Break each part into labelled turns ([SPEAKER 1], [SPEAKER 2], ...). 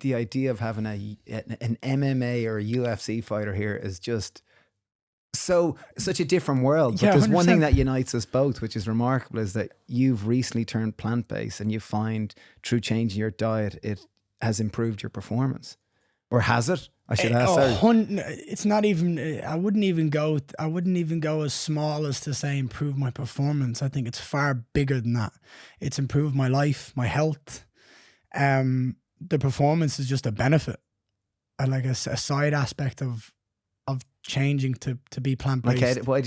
[SPEAKER 1] the idea of having an MMA or a UFC fighter here is just such a different world. But
[SPEAKER 2] Yeah,
[SPEAKER 1] there's one
[SPEAKER 2] 100%.
[SPEAKER 1] thing that unites us both, which is remarkable, is that you've recently turned plant-based and you find through changing your diet, it has improved your performance. Or has it? I should ask. Sorry.
[SPEAKER 2] It's not even. I wouldn't even go as small as to say improve my performance. I think it's far bigger than that. It's improved my life, my health. The performance is just a benefit, and like a side aspect of changing to be plant based.
[SPEAKER 1] How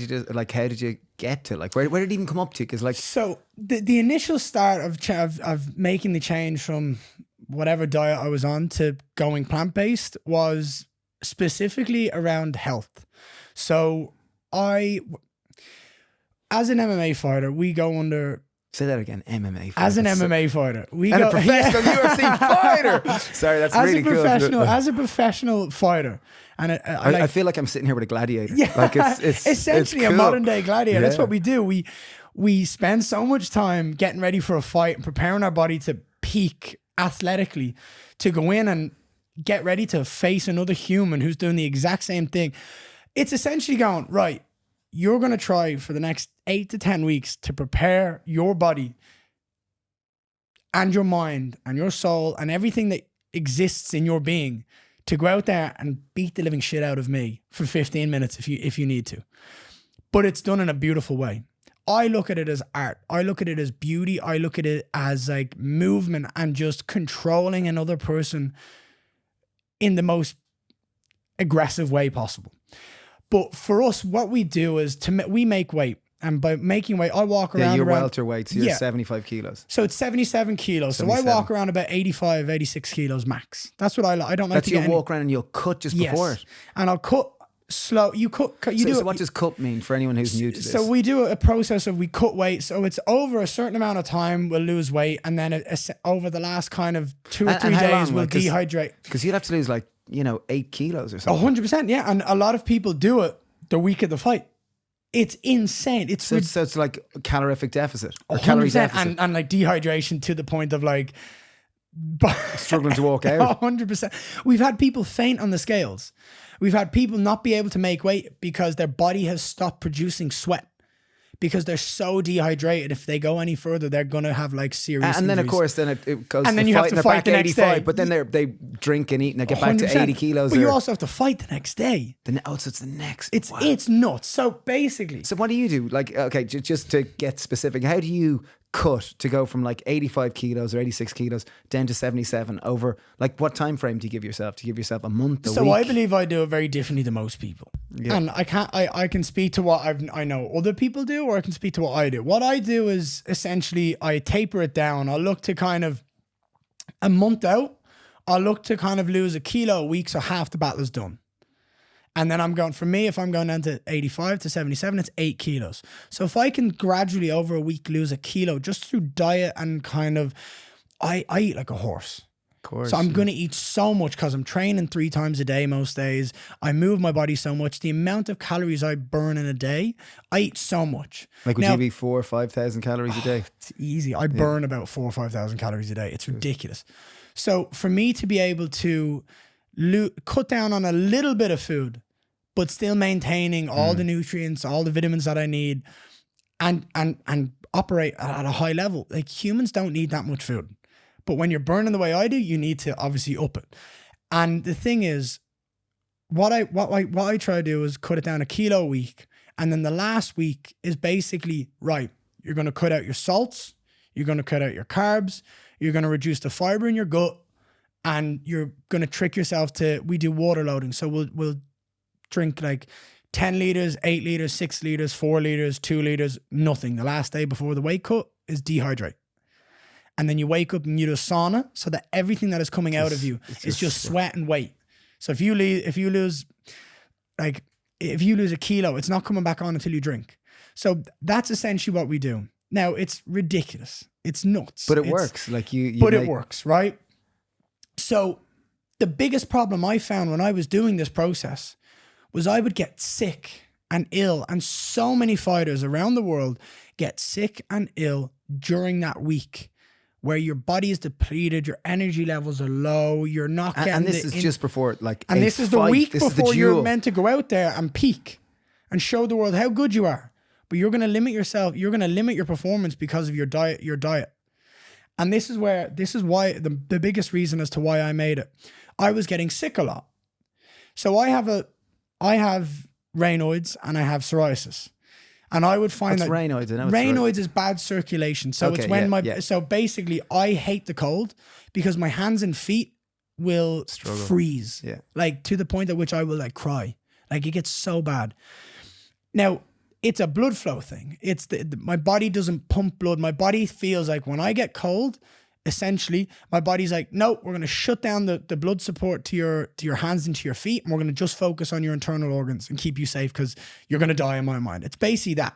[SPEAKER 1] did you get to where did it even come up to? Because
[SPEAKER 2] so the initial start of making the change from whatever diet I was on to going plant-based was specifically around health. So as an MMA fighter, we go under...
[SPEAKER 1] Say that again, MMA fighter.
[SPEAKER 2] As an MMA fighter.
[SPEAKER 1] A professional UFC fighter. Sorry, that's really cool.
[SPEAKER 2] As a professional fighter. And
[SPEAKER 1] I feel like I'm sitting here with a gladiator.
[SPEAKER 2] Yeah,
[SPEAKER 1] it's
[SPEAKER 2] essentially
[SPEAKER 1] cool.
[SPEAKER 2] A modern day gladiator.
[SPEAKER 1] Yeah.
[SPEAKER 2] That's what we do. We spend so much time getting ready for a fight and preparing our body to peak athletically, to go in and get ready to face another human who's doing the exact same thing. It's essentially going, right, you're going to try for the next 8 to 10 weeks to prepare your body and your mind and your soul and everything that exists in your being to go out there and beat the living shit out of me for 15 minutes if you need to. But it's done in a beautiful way. I look at it as art. I look at it as beauty. I look at it as like movement and just controlling another person in the most aggressive way possible. But for us, what we do is we make weight. And by making weight, I walk around.
[SPEAKER 1] Yeah, you're welterweight, so you're 75 kilos.
[SPEAKER 2] So it's 77 kilos. 77. So I walk around about 85, 86 kilos max. That's what I like. I don't like
[SPEAKER 1] That's
[SPEAKER 2] to get
[SPEAKER 1] walk around and you'll cut just before it.
[SPEAKER 2] And I'll cut slow. So
[SPEAKER 1] what does cut mean for anyone who's new to this?
[SPEAKER 2] So we do a process of we cut weight. So it's over a certain amount of time, we'll lose weight. And then over the last kind of 2 or 3 days, we'll dehydrate.
[SPEAKER 1] Because you'd have to lose 8 kilos or something.
[SPEAKER 2] 100%, yeah. And a lot of people do it the week of the fight. It's insane. So
[SPEAKER 1] it's like a calorific deficit or
[SPEAKER 2] 100%,
[SPEAKER 1] calorie deficit.
[SPEAKER 2] and like dehydration to the point of like
[SPEAKER 1] struggling to walk out.
[SPEAKER 2] 100%. We've had people faint on the scales. We've had people not be able to make weight because their body has stopped producing sweat because they're so dehydrated. If they go any further, they're going to have like serious
[SPEAKER 1] And then
[SPEAKER 2] injuries.
[SPEAKER 1] of course, then it goes
[SPEAKER 2] and
[SPEAKER 1] to
[SPEAKER 2] then you have to fight the next day.
[SPEAKER 1] But then they drink and eat and they get back to
[SPEAKER 2] 100%.
[SPEAKER 1] 80 kilos.
[SPEAKER 2] But you also have to fight the next day.
[SPEAKER 1] So it's the next.
[SPEAKER 2] It's nuts. So basically.
[SPEAKER 1] So what do you do? Okay, just to get specific, how do you cut to go from 85 kilos or 86 kilos down to 77 over what time frame do you give yourself? Do you give yourself a month, a week?
[SPEAKER 2] So I believe I do it very differently than most people. Yeah. And I can speak to what I know other people do, or I can speak to what I do. What I do is essentially I taper it down. I look to kind of a month out, I look to kind of lose a kilo a week, so half the battle is done. And then if I'm going down to 85 to 77, it's 8 kilos. So if I can gradually over a week lose a kilo just through diet and kind of, I eat like a horse.
[SPEAKER 1] Of course.
[SPEAKER 2] So I'm going to eat so much because I'm training 3 times a day most days. I move my body so much. The amount of calories I burn in a day, I eat so much.
[SPEAKER 1] Would you be 4,000 or 5,000 calories a day?
[SPEAKER 2] It's easy. I burn about 4,000 or 5,000 calories a day. It's ridiculous. So for me to be able to cut down on a little bit of food, but still maintaining all the nutrients, all the vitamins that I need, and operate at a high level. Like humans don't need that much food. But when you're burning the way I do, you need to obviously up it. And the thing is, what I try to do is cut it down a kilo a week. And then the last week is basically, right, you're going to cut out your salts, you're going to cut out your carbs, you're going to reduce the fiber in your gut, and you're going to trick yourself we do water loading. So we'll drink 10 liters, 8 liters, 6 liters, 4 liters, 2 liters, nothing. The last day before the weight cut is dehydrate. And then you wake up and you do a sauna so that everything that is coming out of you is just sweat and weight. So if you lose a kilo, it's not coming back on until you drink. So that's essentially what we do. Now it's ridiculous. It's nuts.
[SPEAKER 1] But it works.
[SPEAKER 2] It works, right? So the biggest problem I found when I was doing this process was I would get sick and ill, and so many fighters around the world get sick and ill during that week where your body is depleted, your energy levels are low, you're not getting
[SPEAKER 1] and this is just before like
[SPEAKER 2] and
[SPEAKER 1] a
[SPEAKER 2] this is the
[SPEAKER 1] fight.
[SPEAKER 2] week
[SPEAKER 1] This is the
[SPEAKER 2] before you're
[SPEAKER 1] duel.
[SPEAKER 2] meant to go out there and peak and show the world how good you are. But you're going to limit yourself. You're going to limit your performance because of your diet. And this is why the biggest reason as to why I made it. I was getting sick a lot. So I have Raynaud's and I have psoriasis. And I would find
[SPEAKER 1] What's
[SPEAKER 2] that
[SPEAKER 1] Raynaud's? I know it's
[SPEAKER 2] Raynaud's is bad circulation. So
[SPEAKER 1] Okay,
[SPEAKER 2] it's when
[SPEAKER 1] yeah.
[SPEAKER 2] so basically I hate the cold because my hands and feet will freeze.
[SPEAKER 1] Yeah.
[SPEAKER 2] Like to the point at which I will like cry. Like it gets so bad. Now, it's a blood flow thing. It's my body doesn't pump blood. My body feels like when I get cold, essentially, my body's like, no, we're going to shut down the blood support to your hands and to your feet. And we're going to just focus on your internal organs and keep you safe because you're going to die in my mind. It's basically that.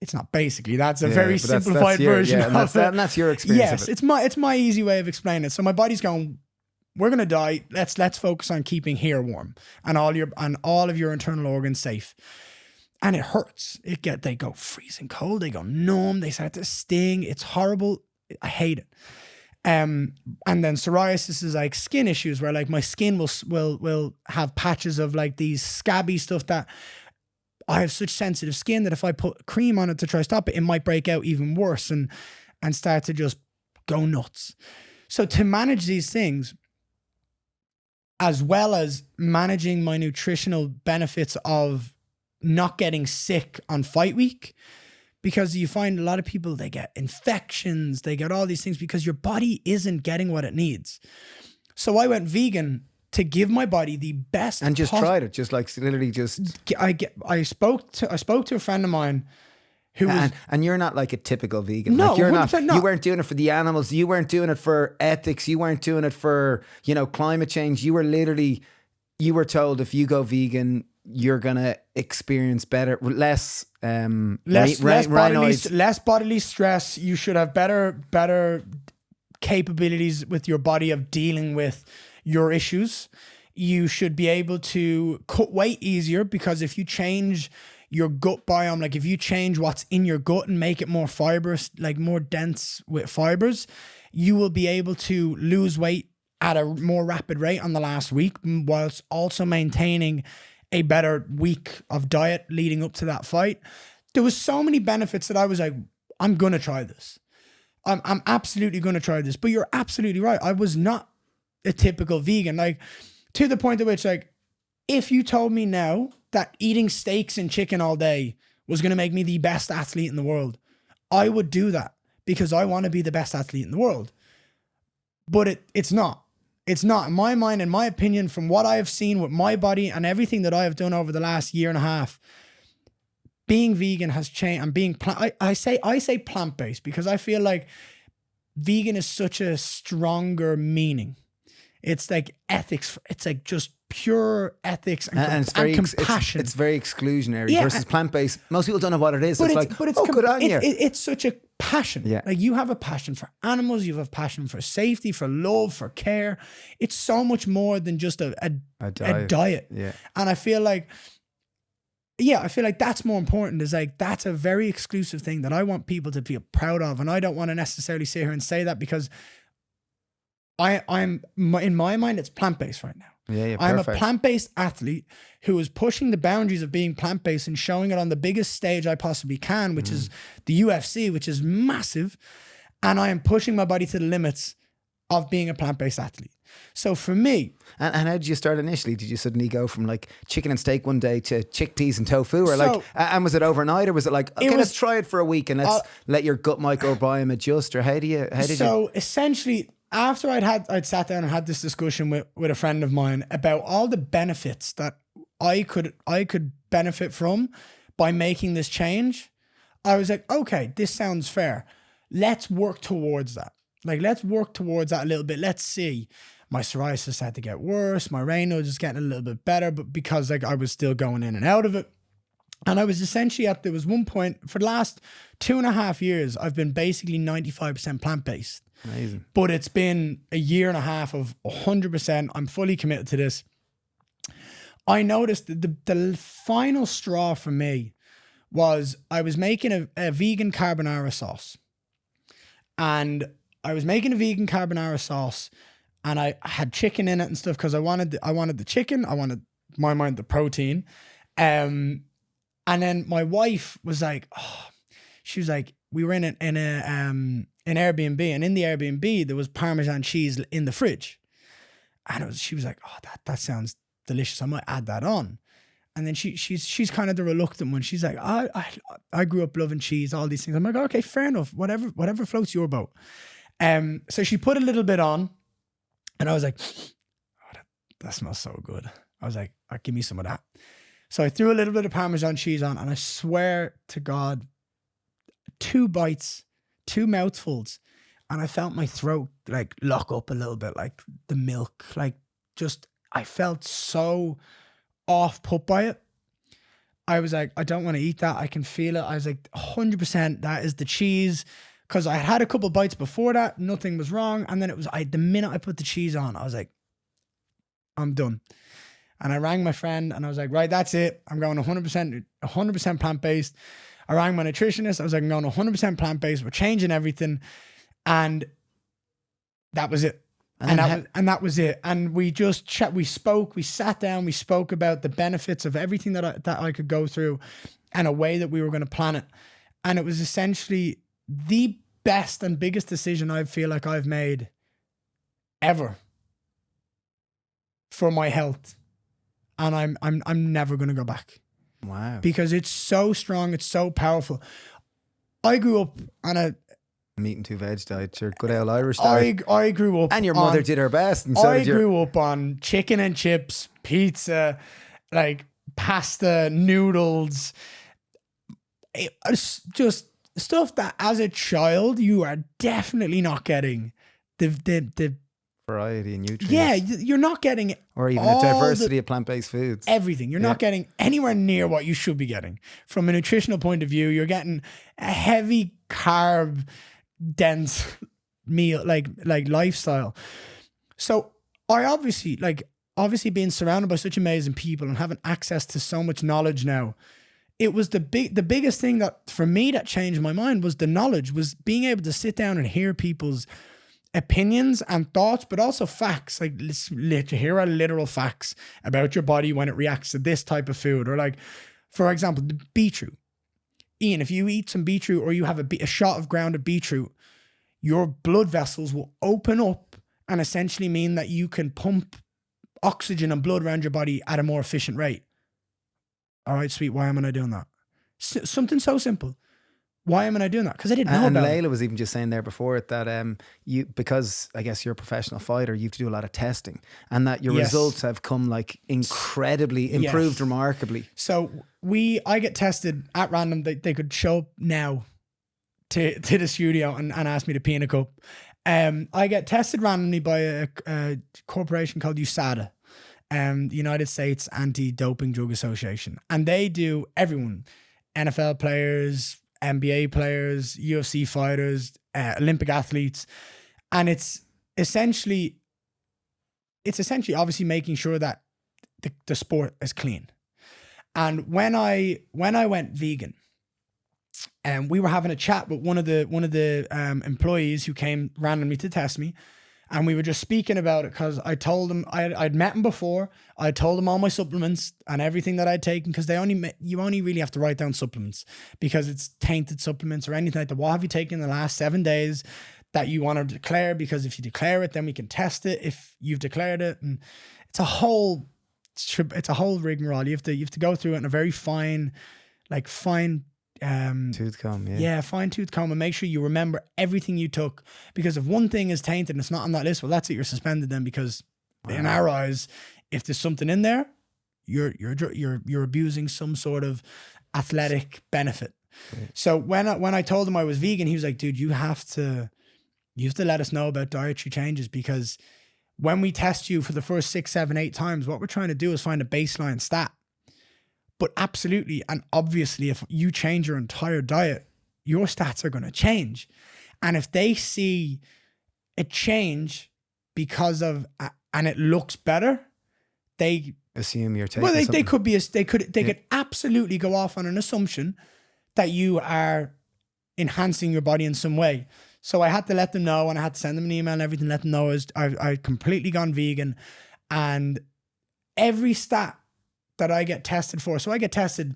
[SPEAKER 2] It's not basically, that's a very
[SPEAKER 1] but that's
[SPEAKER 2] simplified version
[SPEAKER 1] and
[SPEAKER 2] of it.
[SPEAKER 1] and that's your experience
[SPEAKER 2] Yes,
[SPEAKER 1] of it.
[SPEAKER 2] it's my easy way of explaining it. So my body's going, we're going to die. Let's focus on keeping here warm and all of your internal organs safe. And it hurts. They go freezing cold. They go numb. They start to sting. It's horrible. I hate it. And then psoriasis is like skin issues where like my skin will have patches of like these scabby stuff that I have such sensitive skin that if I put cream on it to try to stop it, it might break out even worse and start to just go nuts. So to manage these things, as well as managing my nutritional benefits of not getting sick on fight week, because you find a lot of people, they get infections, they get all these things because your body isn't getting what it needs. So I went vegan to give my body the best.
[SPEAKER 1] And just tried it, just like literally just.
[SPEAKER 2] I spoke to a friend of mine who was,
[SPEAKER 1] and you're not like a typical vegan.
[SPEAKER 2] No,
[SPEAKER 1] like you're
[SPEAKER 2] 100% not.
[SPEAKER 1] You weren't doing it for the animals. You weren't doing it for ethics. You weren't doing it for, climate change. You were told if you go vegan, you're gonna experience less
[SPEAKER 2] bodily stress. You should have better capabilities with your body of dealing with your issues. You should be able to cut weight easier because if you change your gut biome, like if you change what's in your gut and make it more fibrous, like more dense with fibers, you will be able to lose weight at a more rapid rate on the last week, whilst also maintaining a better week of diet leading up to that fight. There was so many benefits that I was like, I'm going to try this. I'm absolutely going to try this. But you're absolutely right. I was not a typical vegan, like to the point at which, like, if you told me now that eating steaks and chicken all day was going to make me the best athlete in the world, I would do that because I want to be the best athlete in the world. But it's not. It's not. In my mind, in my opinion, from what I have seen with my body and everything that I have done over the last year and a half, being vegan has changed. And being I say plant-based because I feel like vegan is such a stronger meaning. It's like ethics. It's like just pure ethics and compassion.
[SPEAKER 1] It's very exclusionary versus plant-based. Most people don't know what it is. Good on you.
[SPEAKER 2] It's such a passion.
[SPEAKER 1] Yeah.
[SPEAKER 2] Like you have a passion for animals. You have a passion for safety, for love, for care. It's so much more than just a diet.
[SPEAKER 1] Yeah.
[SPEAKER 2] And I feel like that's more important. Is like, that's a very exclusive thing that I want people to feel proud of. And I don't want to necessarily sit here and say that because I'm in my mind, it's plant-based right now.
[SPEAKER 1] Yeah,
[SPEAKER 2] I'm a plant-based athlete who is pushing the boundaries of being plant-based and showing it on the biggest stage I possibly can, which is the UFC, which is massive. And I am pushing my body to the limits of being a plant-based athlete. So for me...
[SPEAKER 1] And how did you start initially? Did you suddenly go from like chicken and steak one day to chickpeas and tofu? Or and was it overnight, or was it like, okay, let's try it for a week and let's let your gut microbiome adjust? Or how did you...
[SPEAKER 2] essentially... After I'd sat down and had this discussion with a friend of mine about all the benefits that I could benefit from by making this change, I was like, okay, this sounds fair. Let's work towards that. Like, let's work towards that a little bit. Let's see. My psoriasis had to get worse. My Raynaud's is getting a little bit better, but because like I was still going in and out of it. And I was essentially there was one point for the last 2.5 years, I've been basically 95% plant-based.
[SPEAKER 1] Amazing.
[SPEAKER 2] But it's been a year and a half of 100%. I'm fully committed to this. I noticed that the final straw for me was I was making a vegan carbonara sauce. and I was making a vegan carbonara sauce, and I had chicken in it and stuff because I wanted the chicken, I wanted the protein, and then my wife was like, oh, she was like, we were in an Airbnb, and in the Airbnb there was Parmesan cheese in the fridge, and she was like, oh, that sounds delicious, I might add that on. And then she's kind of the reluctant one. She's like, I grew up loving cheese, all these things. I'm like, okay, fair enough, whatever floats your boat. So she put a little bit on, and I was like, oh, that smells so good. I was like, give me some of that. So I threw a little bit of Parmesan cheese on, and I swear to God, 2 bites, 2 mouthfuls, and I felt my throat like lock up a little bit, like the milk, like just, I felt so off put by it. I was like, I don't want to eat that. I can feel it. I was like, 100% that is the cheese. Because I had a couple bites before that, nothing was wrong. And then it was, the minute I put the cheese on, I was like, I'm done. And I rang my friend and I was like, right, that's it. I'm going 100% plant-based. I rang my nutritionist. I was like, I'm going 100% plant-based. We're changing everything. And that was it. And that was it. And we just we sat down, we spoke about the benefits of everything that I could go through and a way that we were going to plan it. And it was essentially the best and biggest decision I feel like I've made ever for my health. And I'm never going to go back.
[SPEAKER 1] Wow.
[SPEAKER 2] Because it's so strong, it's so powerful. I grew up on a
[SPEAKER 1] meat and 2 veg diet, your good old Irish diet.
[SPEAKER 2] I grew up,
[SPEAKER 1] and your mother did her best, and so
[SPEAKER 2] I
[SPEAKER 1] did your...
[SPEAKER 2] grew up on chicken and chips, pizza, like pasta, noodles. It's just stuff that as a child you are definitely not getting the
[SPEAKER 1] variety and nutrients.
[SPEAKER 2] Yeah, you're not getting,
[SPEAKER 1] or even a diversity of plant-based foods.
[SPEAKER 2] Everything. You're not getting anywhere near what you should be getting from a nutritional point of view. You're getting a heavy carb dense meal, like lifestyle. So I obviously being surrounded by such amazing people and having access to so much knowledge now, it was the biggest thing that for me that changed my mind was the knowledge, was being able to sit down and hear people's opinions and thoughts, but also facts, like to hear literal facts about your body when it reacts to this type of food. Or like, for example, the beetroot. Ian, if you eat some beetroot or you have a shot of grounded beetroot, your blood vessels will open up and essentially mean that you can pump oxygen and blood around your body at a more efficient rate. All right, sweet. Why am I doing that? Something so simple. Why am I doing that? Because I didn't know about it.
[SPEAKER 1] And Layla was even just saying there before it that because I guess you're a professional fighter, you have to do a lot of testing, and that your results have come like incredibly improved, remarkably.
[SPEAKER 2] So I get tested at random. They could show up now to the studio and ask me to pee in a cup. I get tested randomly by a corporation called USADA, the United States Anti-Doping Drug Association, and they do everyone, NFL players, NBA players, UFC fighters, Olympic athletes. And it's essentially obviously making sure that the sport is clean. And when I went vegan, and we were having a chat with one of the employees who came randomly to test me, and we were just speaking about it because I told him I'd met him before. I told him all my supplements and everything that I'd taken, because you only really have to write down supplements because it's tainted supplements or anything like that. What have you taken in the last 7 days that you want to declare? Because if you declare it, then we can test it if you've declared it. And it's a whole rigmarole. You have to go through it in a very fine
[SPEAKER 1] tooth comb,
[SPEAKER 2] fine-tooth comb, and make sure you remember everything you took, because if one thing is tainted and it's not on that list, well, that's it, you're suspended then, because in our eyes, if there's something in there, you're abusing some sort of athletic benefit. Right. So when I told him I was vegan, he was like, dude, you have to let us know about dietary changes, because when we test you for the first 6, 7, 8 times, what we're trying to do is find a baseline stat. But absolutely, and obviously, if you change your entire diet, your stats are going to change. And if they see a change because of, and it looks better, they
[SPEAKER 1] assume you're taking.
[SPEAKER 2] Well, they could absolutely go off on an assumption that you are enhancing your body in some way. So I had to let them know, and I had to send them an email and everything, let them know I'd completely gone vegan. And every stat that I get tested for, so I get tested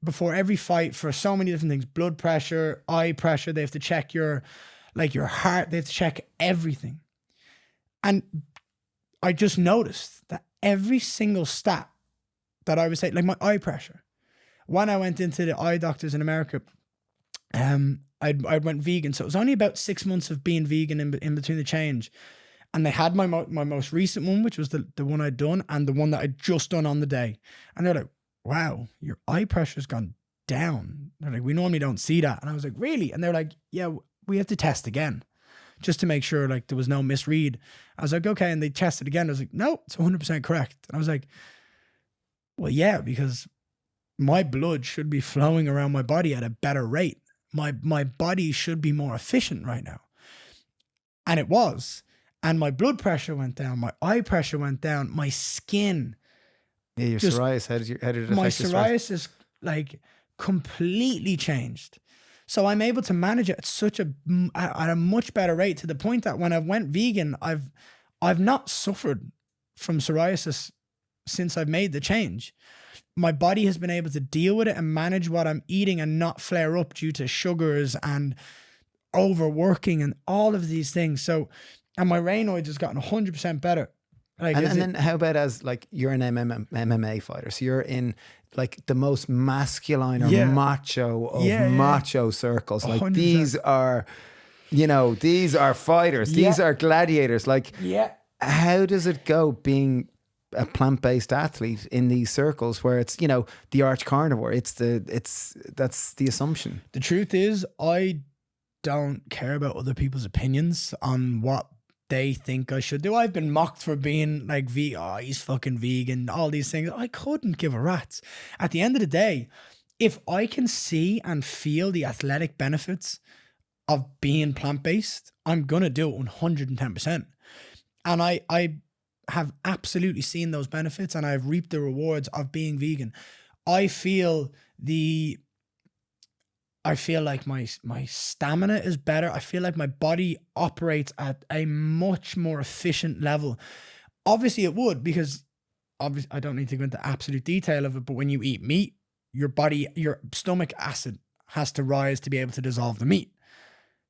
[SPEAKER 2] before every fight for so many different things: blood pressure, eye pressure. They have to check your heart. They have to check everything. And I just noticed that every single stat that I would say, like my eye pressure, when I went into the eye doctors in America, I went vegan. So it was only about 6 months of being vegan in between the change. And they had my most recent one, which was the one I'd done, and the one that I'd just done on the day. And they're like, wow, your eye pressure's gone down. They're like, we normally don't see that. And I was like, really? And they're like, yeah, we have to test again just to make sure like there was no misread. I was like, okay. And they tested again. I was like, no, it's 100% correct. And I was like, well, yeah, because my blood should be flowing around my body at a better rate. My body should be more efficient right now. And it was. And my blood pressure went down. My eye pressure went down. My skin.
[SPEAKER 1] Yeah, your psoriasis. How did it affect
[SPEAKER 2] my
[SPEAKER 1] your
[SPEAKER 2] psoriasis like completely changed. So I'm able to manage it at a much better rate, to the point that when I went vegan, I've not suffered from psoriasis since I've made the change. My body has been able to deal with it and manage what I'm eating and not flare up due to sugars and overworking and all of these things. So, and my Raynaud's has gotten 100% better. Like,
[SPEAKER 1] and then how about as like you're an MMA fighter, so you're in like the most masculine or macho of macho circles. Like
[SPEAKER 2] 100%.
[SPEAKER 1] These are, these are fighters. These are gladiators. Like, how does it go being a plant-based athlete in these circles where it's, the arch carnivore? That's the assumption.
[SPEAKER 2] The truth is, I don't care about other people's opinions on what they think I should do. I've been mocked for being like, he's fucking vegan, all these things. I couldn't give a rat's. At the end of the day, if I can see and feel the athletic benefits of being plant-based, I'm going to do it 110%. And I have absolutely seen those benefits, and I've reaped the rewards of being vegan. I feel like my stamina is better. I feel like my body operates at a much more efficient level. Obviously it would, because obviously I don't need to go into absolute detail of it, but when you eat meat, your stomach acid has to rise to be able to dissolve the meat.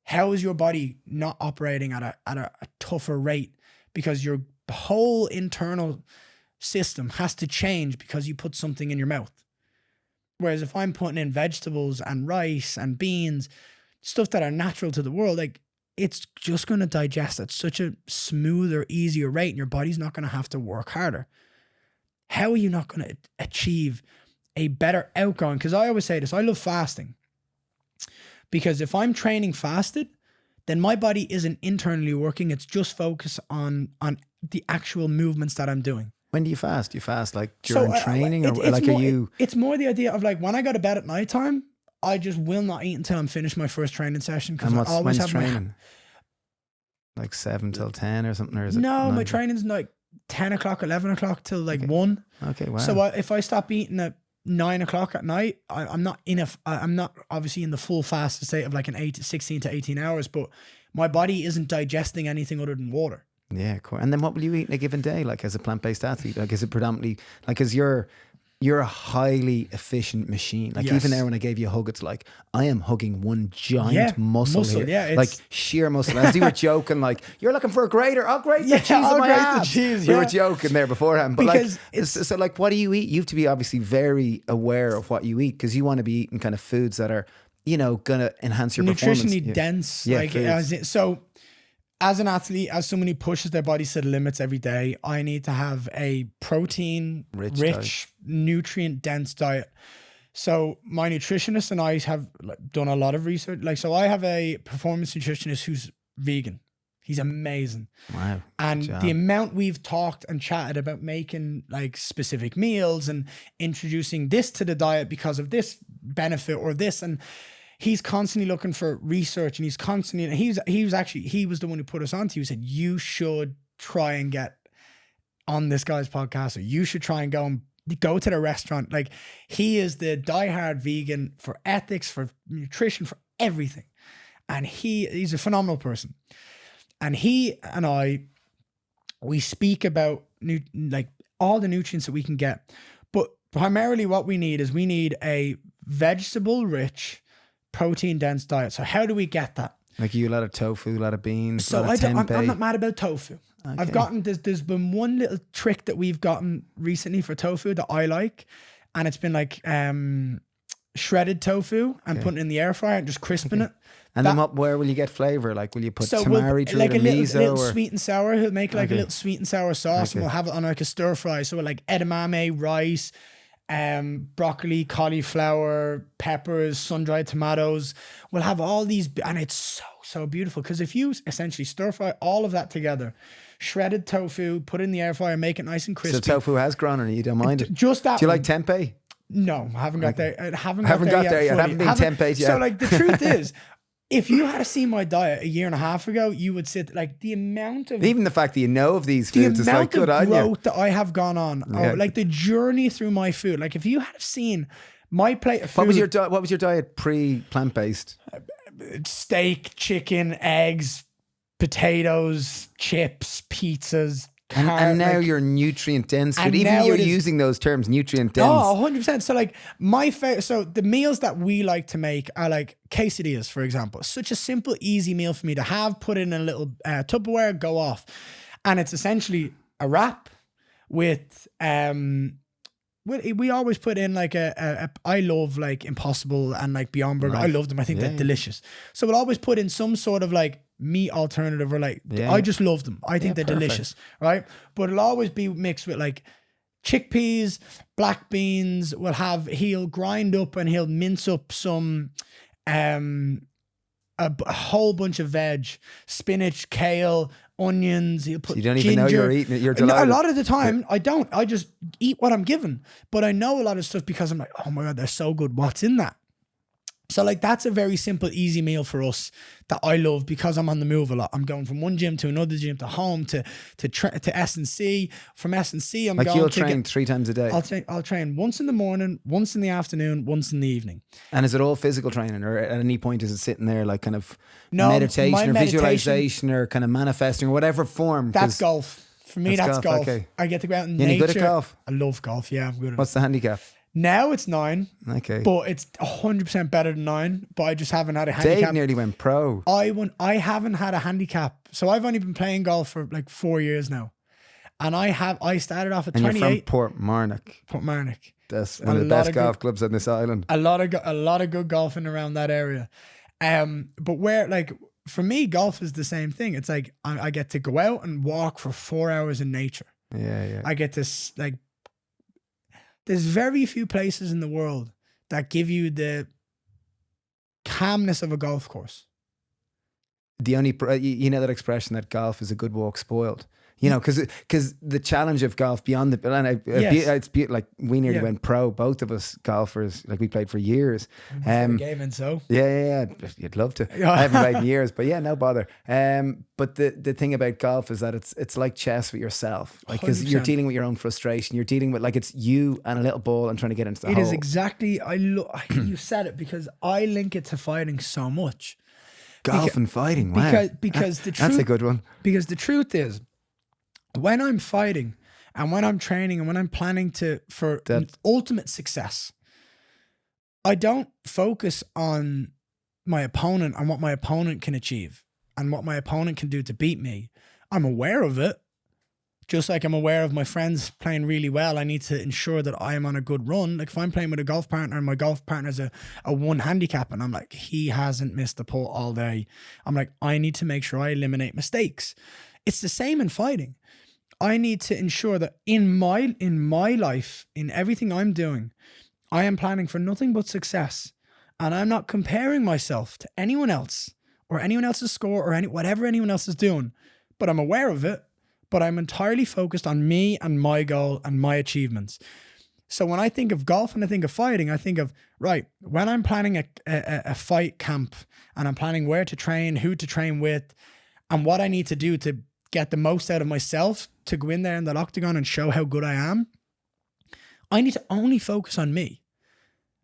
[SPEAKER 2] How is your body not operating at a tougher rate? Because your whole internal system has to change because you put something in your mouth. Whereas if I'm putting in vegetables and rice and beans, stuff that are natural to the world, like, it's just going to digest at such a smoother, easier rate, and your body's not going to have to work harder. How are you not going to achieve a better outcome? Because I always say this, I love fasting. Because if I'm training fasted, then my body isn't internally working. It's just focused on the actual movements that I'm doing.
[SPEAKER 1] When do you fast? Do you fast like during training, or like
[SPEAKER 2] more,
[SPEAKER 1] are you?
[SPEAKER 2] It's more the idea of like, when I go to bed at nighttime, I just will not eat until I'm finished my first training session. Because I always have
[SPEAKER 1] training? Like 7 till 10 or something, or is it?
[SPEAKER 2] No, my training's like 10 o'clock, 11 o'clock till like 1.
[SPEAKER 1] Okay, wow.
[SPEAKER 2] So if I stop eating at 9 o'clock at night, I'm not obviously in the full fasted state of like 16 to 18 hours, but my body isn't digesting anything other than water.
[SPEAKER 1] Yeah, cool. And then what will you eat in a given day, like as a plant-based athlete? Like, is it predominantly, like, as you're a highly efficient machine. Like, even there when I gave you a hug, it's like, I am hugging one giant muscle here.
[SPEAKER 2] Yeah,
[SPEAKER 1] like sheer muscle. As you were joking, like, you're looking for a grater. I'll grate the cheese on my abs. We were joking there beforehand. But because so like, what do you eat? You have to be obviously very aware of what you eat, because you want to be eating kind of foods that are, going to enhance your performance.
[SPEAKER 2] Nutritionally dense. So as an athlete, as someone who pushes their bodies to the limits every day, I need to have a protein rich nutrient dense diet. So my nutritionist and I have done a lot of research. Like, so I have a performance nutritionist who's vegan. He's amazing. Wow. And the amount we've talked and chatted about making like specific meals and introducing this to the diet because of this benefit or this, and he's constantly looking for research, and he was the one who put us onto. He said, you should try and get on this guy's podcast, or you should try and go to the restaurant. Like, he is the diehard vegan for ethics, for nutrition, for everything. and he's a phenomenal person. And he and we speak about like all the nutrients that we can get. But primarily what we need is a vegetable-rich, protein-dense diet. So how do we get that?
[SPEAKER 1] Like you, a lot of tofu, a lot of beans,
[SPEAKER 2] so
[SPEAKER 1] a lot of tempeh.
[SPEAKER 2] I'm not mad about tofu. Okay. I've gotten, there's been one little trick that we've gotten recently for tofu that I like. And it's been like shredded tofu and putting it in the air fryer and just crisping it.
[SPEAKER 1] And then where will you get flavor? Like, will you put tamari through
[SPEAKER 2] like
[SPEAKER 1] it, or
[SPEAKER 2] little sweet and sour? He'll make like a little sweet and sour sauce, and we'll have it on like a stir fry. So like edamame, rice, broccoli, cauliflower, peppers, sun-dried tomatoes. We'll have all these, and it's so beautiful, because if you essentially stir fry all of that together, shredded tofu, put it in the air fryer, make it nice and crispy.
[SPEAKER 1] So tofu has grown on you, don't mind it?
[SPEAKER 2] Just that.
[SPEAKER 1] Do you like tempeh?
[SPEAKER 2] No, I haven't got there. I haven't
[SPEAKER 1] got there yet.
[SPEAKER 2] I
[SPEAKER 1] haven't been tempeh yet.
[SPEAKER 2] So like the truth is, if you had seen my diet a year and a half ago, you would sit like the amount of,
[SPEAKER 1] even the fact that you know of these foods is like good on you. The amount of growth
[SPEAKER 2] that I have gone on, or like the journey through my food. Like if you had seen my plate of food.
[SPEAKER 1] What was your diet pre-plant based?
[SPEAKER 2] Steak, chicken, eggs, potatoes, chips, pizzas.
[SPEAKER 1] And now you're nutrient dense food. Even you're using those terms, nutrient dense.
[SPEAKER 2] Oh, 100%. So like so the meals that we like to make are like quesadillas, for example. Such a simple, easy meal for me to have, put in a little Tupperware, go off. And it's essentially a wrap with, we always put in like I love like Impossible and like Beyond Burger. Right. I love them. I think they're delicious. So we'll always put in some sort of like meat alternative, or like I just love them. I think they're delicious, right? But it'll always be mixed with like chickpeas, black beans. He'll grind up and he'll mince up some a whole bunch of veg, spinach, kale, onions. He'll put
[SPEAKER 1] you don't
[SPEAKER 2] ginger.
[SPEAKER 1] Even know you're eating it. You're delighted.
[SPEAKER 2] A lot of the time I don't. I just eat what I'm given. But I know a lot of stuff because I'm like, oh my God, they're so good. What's in that? So like that's a very simple, easy meal for us that I love, because I'm on the move a lot. I'm going from one gym to another gym, to home, to S&C. From S&C, I'm like going. Like you'll
[SPEAKER 1] train 3 times a day.
[SPEAKER 2] I'll train once in the morning, once in the afternoon, once in the evening.
[SPEAKER 1] And is it all physical training, or at any point is it sitting there like kind of meditation or visualization or kind of manifesting or whatever form?
[SPEAKER 2] That's golf. For me, that's golf. Okay. I get to go out in nature.
[SPEAKER 1] Any good at golf?
[SPEAKER 2] I love golf. Yeah, I'm good at it.
[SPEAKER 1] What's the handicap?
[SPEAKER 2] Now it's 9.
[SPEAKER 1] Okay.
[SPEAKER 2] But it's 100% better than 9. But I just haven't had a handicap.
[SPEAKER 1] Dave nearly went pro.
[SPEAKER 2] I haven't had a handicap. So I've only been playing golf for like 4 years now. And I started off at 28.
[SPEAKER 1] And you're from Portmarnock.
[SPEAKER 2] Portmarnock.
[SPEAKER 1] That's one of the best golf clubs on this island.
[SPEAKER 2] A lot of good golfing around that area. But where, like, for me, golf is the same thing. It's like I get to go out and walk for 4 hours in nature.
[SPEAKER 1] Yeah.
[SPEAKER 2] I get to like. There's very few places in the world that give you the calmness of a golf course.
[SPEAKER 1] The only, you know that expression that golf is a good walk spoiled. You know, because the challenge of golf beyond the, and it's like we nearly went pro, both of us golfers, like we played for years.
[SPEAKER 2] Gaming, so
[SPEAKER 1] yeah, you'd love to. I haven't played in years, but yeah, no bother. But the thing about golf is that it's like chess with yourself, like because you're dealing with your own frustration. You're dealing with like it's you and a little ball and trying to get into the hole.
[SPEAKER 2] It is exactly. You said it, because I link it to fighting so much.
[SPEAKER 1] Golf and fighting, wow.
[SPEAKER 2] Because the truth,
[SPEAKER 1] that's a good one.
[SPEAKER 2] Because the truth is, when I'm fighting and when I'm training and when I'm planning for ultimate success, I don't focus on my opponent and what my opponent can achieve and what my opponent can do to beat me. I'm aware of it. Just like I'm aware of my friends playing really well, I need to ensure that I am on a good run. Like if I'm playing with a golf partner and my golf partner's a 1 handicap and I'm like, he hasn't missed a putt all day. I'm like, I need to make sure I eliminate mistakes. It's the same in fighting. I need to ensure that in my life, in everything I'm doing, I am planning for nothing but success. And I'm not comparing myself to anyone else or anyone else's score or whatever anyone else is doing. But I'm aware of it. But I'm entirely focused on me and my goal and my achievements. So when I think of golf and I think of fighting, I think of, right, when I'm planning a fight camp and I'm planning where to train, who to train with, and what I need to do to get the most out of myself to go in there in the octagon and show how good I am, I need to only focus on me.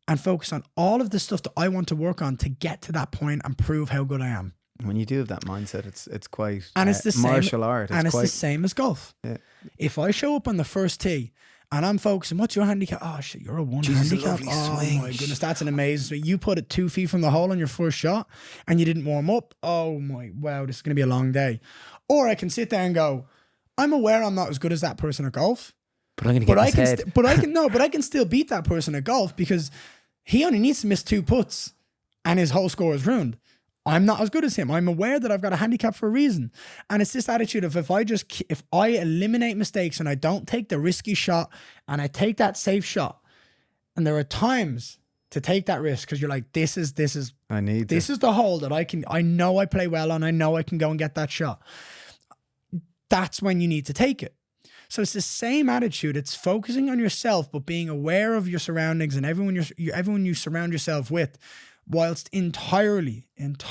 [SPEAKER 2] and focus on all of the stuff that I want to work on to get to that point and prove how good I am.
[SPEAKER 1] When you do have that mindset, it's quite
[SPEAKER 2] and it's the
[SPEAKER 1] martial
[SPEAKER 2] same,
[SPEAKER 1] art.
[SPEAKER 2] It's the same as golf.
[SPEAKER 1] Yeah.
[SPEAKER 2] If I show up on the first tee and I'm focusing, what's your handicap? Oh shit, you're a 1 handicap. Oh
[SPEAKER 1] swing.
[SPEAKER 2] my goodness, that's an amazing swing. You put it 2 feet from the hole on your first shot and you didn't warm up. Oh my, wow, this is going to be a long day. Or I can sit there and go, I'm aware I'm not as good as that person at golf.
[SPEAKER 1] But I'm going to get his head.
[SPEAKER 2] But I can still beat that person at golf because he only needs to miss 2 putts and his whole score is ruined. I'm not as good as him. I'm aware that I've got a handicap for a reason. And it's this attitude of if I eliminate mistakes and I don't take the risky shot and I take that safe shot, and there are times to take that risk because you're like, this is the hole that I know I play well on. I know I can go and get that shot. That's when you need to take it. So it's the same attitude. It's focusing on yourself, but being aware of your surroundings and everyone you surround yourself with, whilst entirely and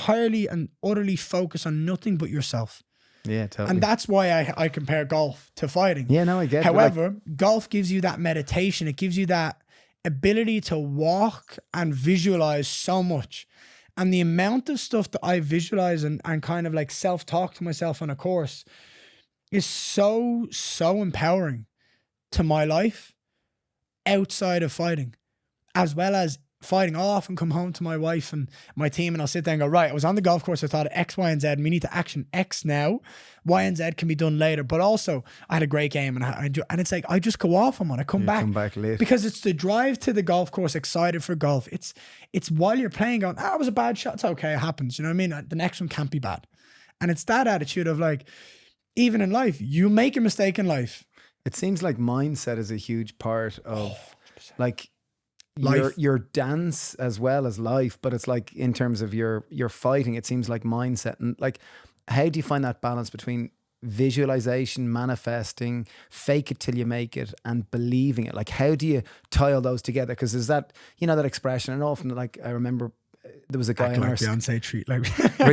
[SPEAKER 2] utterly focus on nothing but yourself.
[SPEAKER 1] Yeah, totally.
[SPEAKER 2] And that's why I compare golf to fighting.
[SPEAKER 1] Yeah, no, I get it.
[SPEAKER 2] However, golf gives you that meditation. It gives you that ability to walk and visualize so much. And the amount of stuff that I visualize and kind of like self-talk to myself on a course is so empowering to my life outside of fighting, as well as fighting. I'll often come home to my wife and my team and I'll sit there and go, right, I was on the golf course. I thought of X, Y, and Z. And we need to action X now. Y and Z can be done later. But also I had a great game and it's like, I just go off on one. I come back
[SPEAKER 1] late.
[SPEAKER 2] Because it's the drive to the golf course, excited for golf. It's while you're playing going, it was a bad shot. It's okay. It happens. You know what I mean? The next one can't be bad. And it's that attitude of like, even in life, you make a mistake in life.
[SPEAKER 1] It seems like mindset is a huge part of like
[SPEAKER 2] life.
[SPEAKER 1] Your dance as well as life, but it's like in terms of your fighting, it seems like mindset. And like, how do you find that balance between visualization, manifesting, fake it till you make it, and believing it? Like, how do you tie all those together? Because there's that, that expression, and often, like, I remember there was a guy
[SPEAKER 2] act
[SPEAKER 1] in
[SPEAKER 2] like
[SPEAKER 1] our
[SPEAKER 2] Beyonce treat like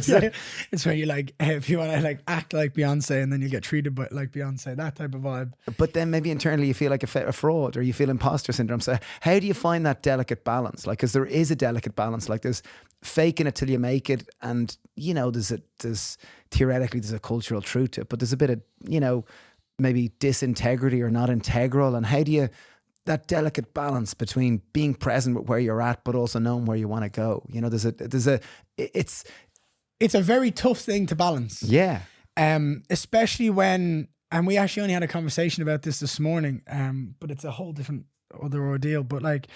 [SPEAKER 1] yeah.
[SPEAKER 2] It's where you like, if you want to like act like Beyonce and then you get treated like Beyonce, that type of vibe.
[SPEAKER 1] But then maybe internally you feel like a fraud, or you feel imposter syndrome. So how do you find that delicate balance? Like, because there is a delicate balance. Like, there's faking it till you make it, and there's theoretically there's a cultural truth to it, but there's a bit of maybe disintegrity or not integral. And how do you that delicate balance between being present with where you're at, but also knowing where you want to go? It's
[SPEAKER 2] a very tough thing to balance.
[SPEAKER 1] Yeah.
[SPEAKER 2] Especially when, and we actually only had a conversation about this morning, but it's a whole different other ordeal. But like,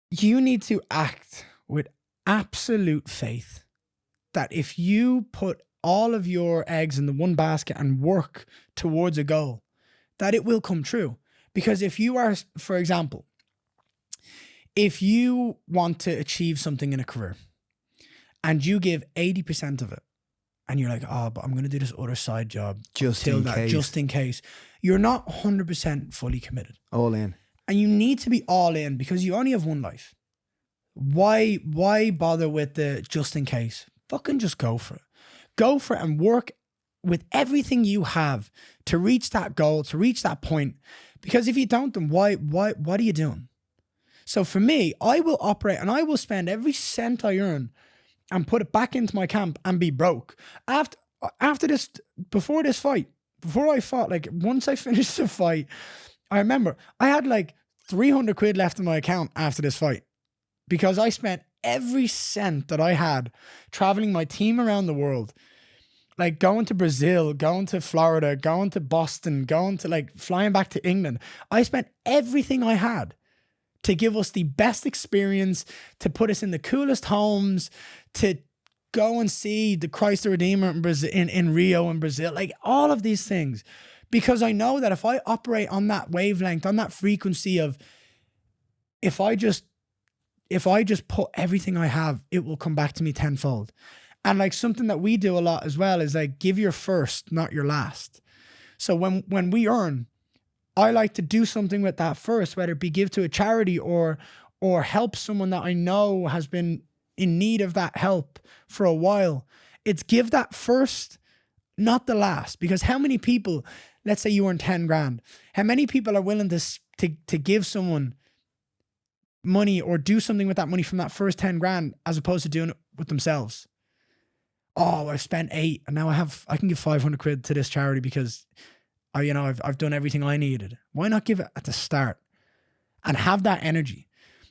[SPEAKER 2] you need to act with absolute faith that if you put all of your eggs in the one basket and work towards a goal, that it will come true. Because if you are, for example, if you want to achieve something in a career and you give 80% of it and you're like, but I'm going to do this other side job just in case, you're not 100% fully committed.
[SPEAKER 1] All in.
[SPEAKER 2] And you need to be all in because you only have one life. Why bother with the just in case? Fucking just go for it. Go for it and work with everything you have to reach that goal, to reach that point. Because if you don't, then what are you doing? So for me, I will operate and I will spend every cent I earn and put it back into my camp and be broke. After this, before I fought, like once I finished the fight, I remember I had like 300 quid left in my account after this fight because I spent every cent that I had traveling my team around the world. Like going to Brazil, going to Florida, going to Boston, going to like flying back to England. I spent everything I had to give us the best experience, to put us in the coolest homes, to go and see the Christ the Redeemer in Brazil, in Rio in Brazil, like all of these things. Because I know that if I operate on that wavelength, on that frequency of if I just put everything I have, it will come back to me tenfold. And like something that we do a lot as well is like give your first, not your last. So when we earn, I like to do something with that first, whether it be give to a charity or help someone that I know has been in need of that help for a while. It's give that first, not the last. Because how many people, let's say you earn 10 grand, how many people are willing to give someone money or do something with that money from that first 10 grand as opposed to doing it with themselves. Oh, I've spent 8 and now I can give 500 quid to this charity because I've done everything I needed. Why not give it at the start and have that energy?